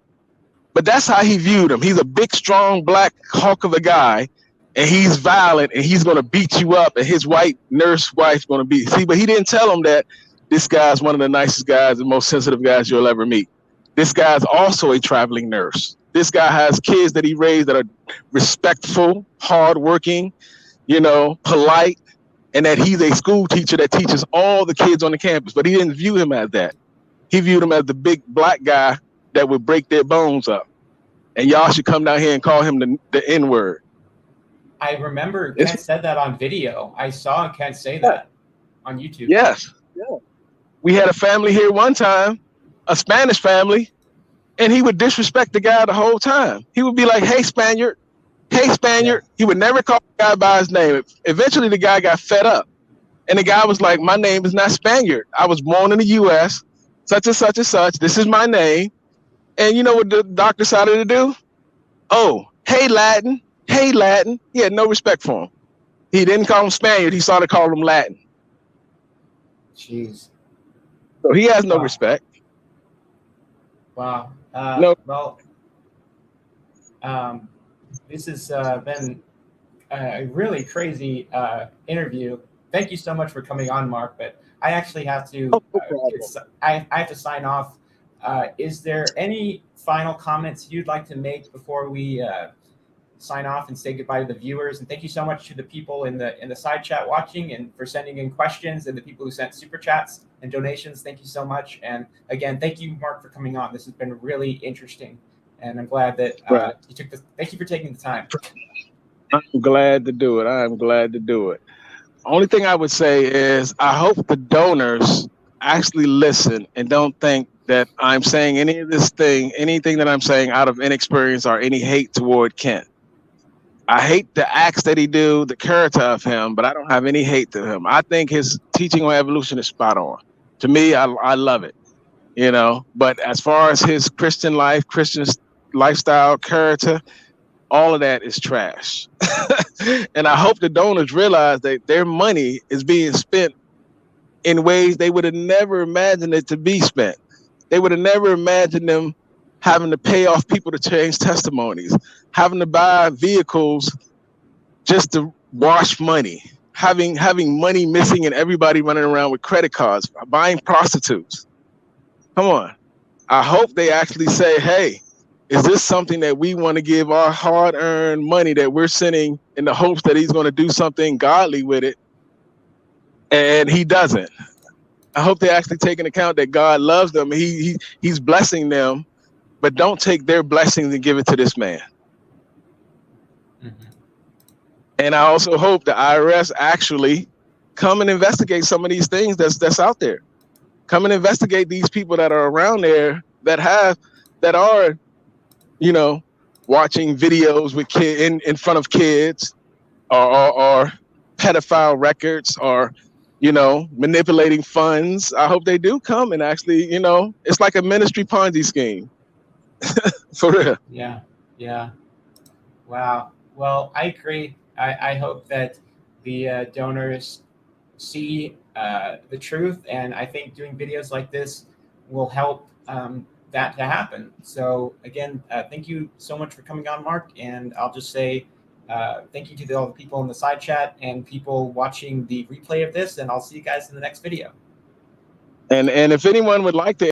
But that's how he viewed him. He's a big, strong, black hawk of a guy, and he's violent, and he's going to beat you up, and his white nurse wife's going to beat. See, but he didn't tell him that this guy's one of the nicest guys and most sensitive guys you'll ever meet. This guy's also a traveling nurse. This guy has kids that he raised that are respectful, hardworking, you know, polite, and that he's a school teacher that teaches all the kids on the campus. But he didn't view him as that. He viewed him as the big black guy that would break their bones up. And y'all should come down here and call him the N-word. I remember Kent said that on video. I saw Kent say that on YouTube. Yes. Yeah. We had a family here one time, a Spanish family, and he would disrespect the guy the whole time. He would be like, "Hey, Spaniard. Hey, Spaniard." Yeah. He would never call the guy by his name. Eventually, the guy got fed up. And the guy was like, "My name is not Spaniard. I was born in the U.S., such and such and such. This is my name." And you know what the doc decided to do? "Oh, hey, Latin. Hey, Latin." He had no respect for him. He didn't call him Spaniard. He started calling him Latin. Jeez. So he has no respect. Wow. No. Well, this has been a really crazy interview. Thank you so much for coming on, Mark. But I actually have to. I have to sign off. Is there any final comments you'd like to make before we sign off and say goodbye to the viewers? And thank you so much to the people in the side chat watching and for sending in questions, and the people who sent super chats and donations. Thank you so much. And again, thank you, Mark, for coming on. This has been really interesting, and I'm glad that you took the. Thank you for taking the time. I'm glad to do it. I'm glad to do it. Only thing I would say is I hope the donors actually listen and don't think that I'm saying anything that I'm saying out of inexperience or any hate toward Kent. I hate the acts that he do, the character of him, but I don't have any hate to him. I think his teaching on evolution is spot on. To me, I love it, you know. But as far as his Christian life, Christian lifestyle, character, all of that is trash. And I hope the donors realize that their money is being spent in ways they would have never imagined it to be spent. They would have never imagined them having to pay off people to change testimonies, having to buy vehicles just to wash money, having money missing and everybody running around with credit cards, buying prostitutes. Come on. I hope they actually say, hey, is this something that we want to give our hard-earned money that we're sending in the hopes that he's going to do something godly with it? And he doesn't. I hope they actually take into account that God loves them. He's blessing them, but don't take their blessings and give it to this man. Mm-hmm. And I also hope the IRS actually come and investigate some of these things that's out there. Come and investigate these people that are around there that are, you know, watching videos with in front of kids, or pedophile records, or, you know, manipulating funds. I hope they do come and actually, you know, it's like a ministry Ponzi scheme. For real. Yeah. Yeah. Wow. Well, I agree. I hope that the donors see the truth, and I think doing videos like this will help that to happen. So again, thank you so much for coming on, Mark. And I'll just say thank you to all the people in the side chat and people watching the replay of this, and I'll see you guys in the next video. And if anyone would like to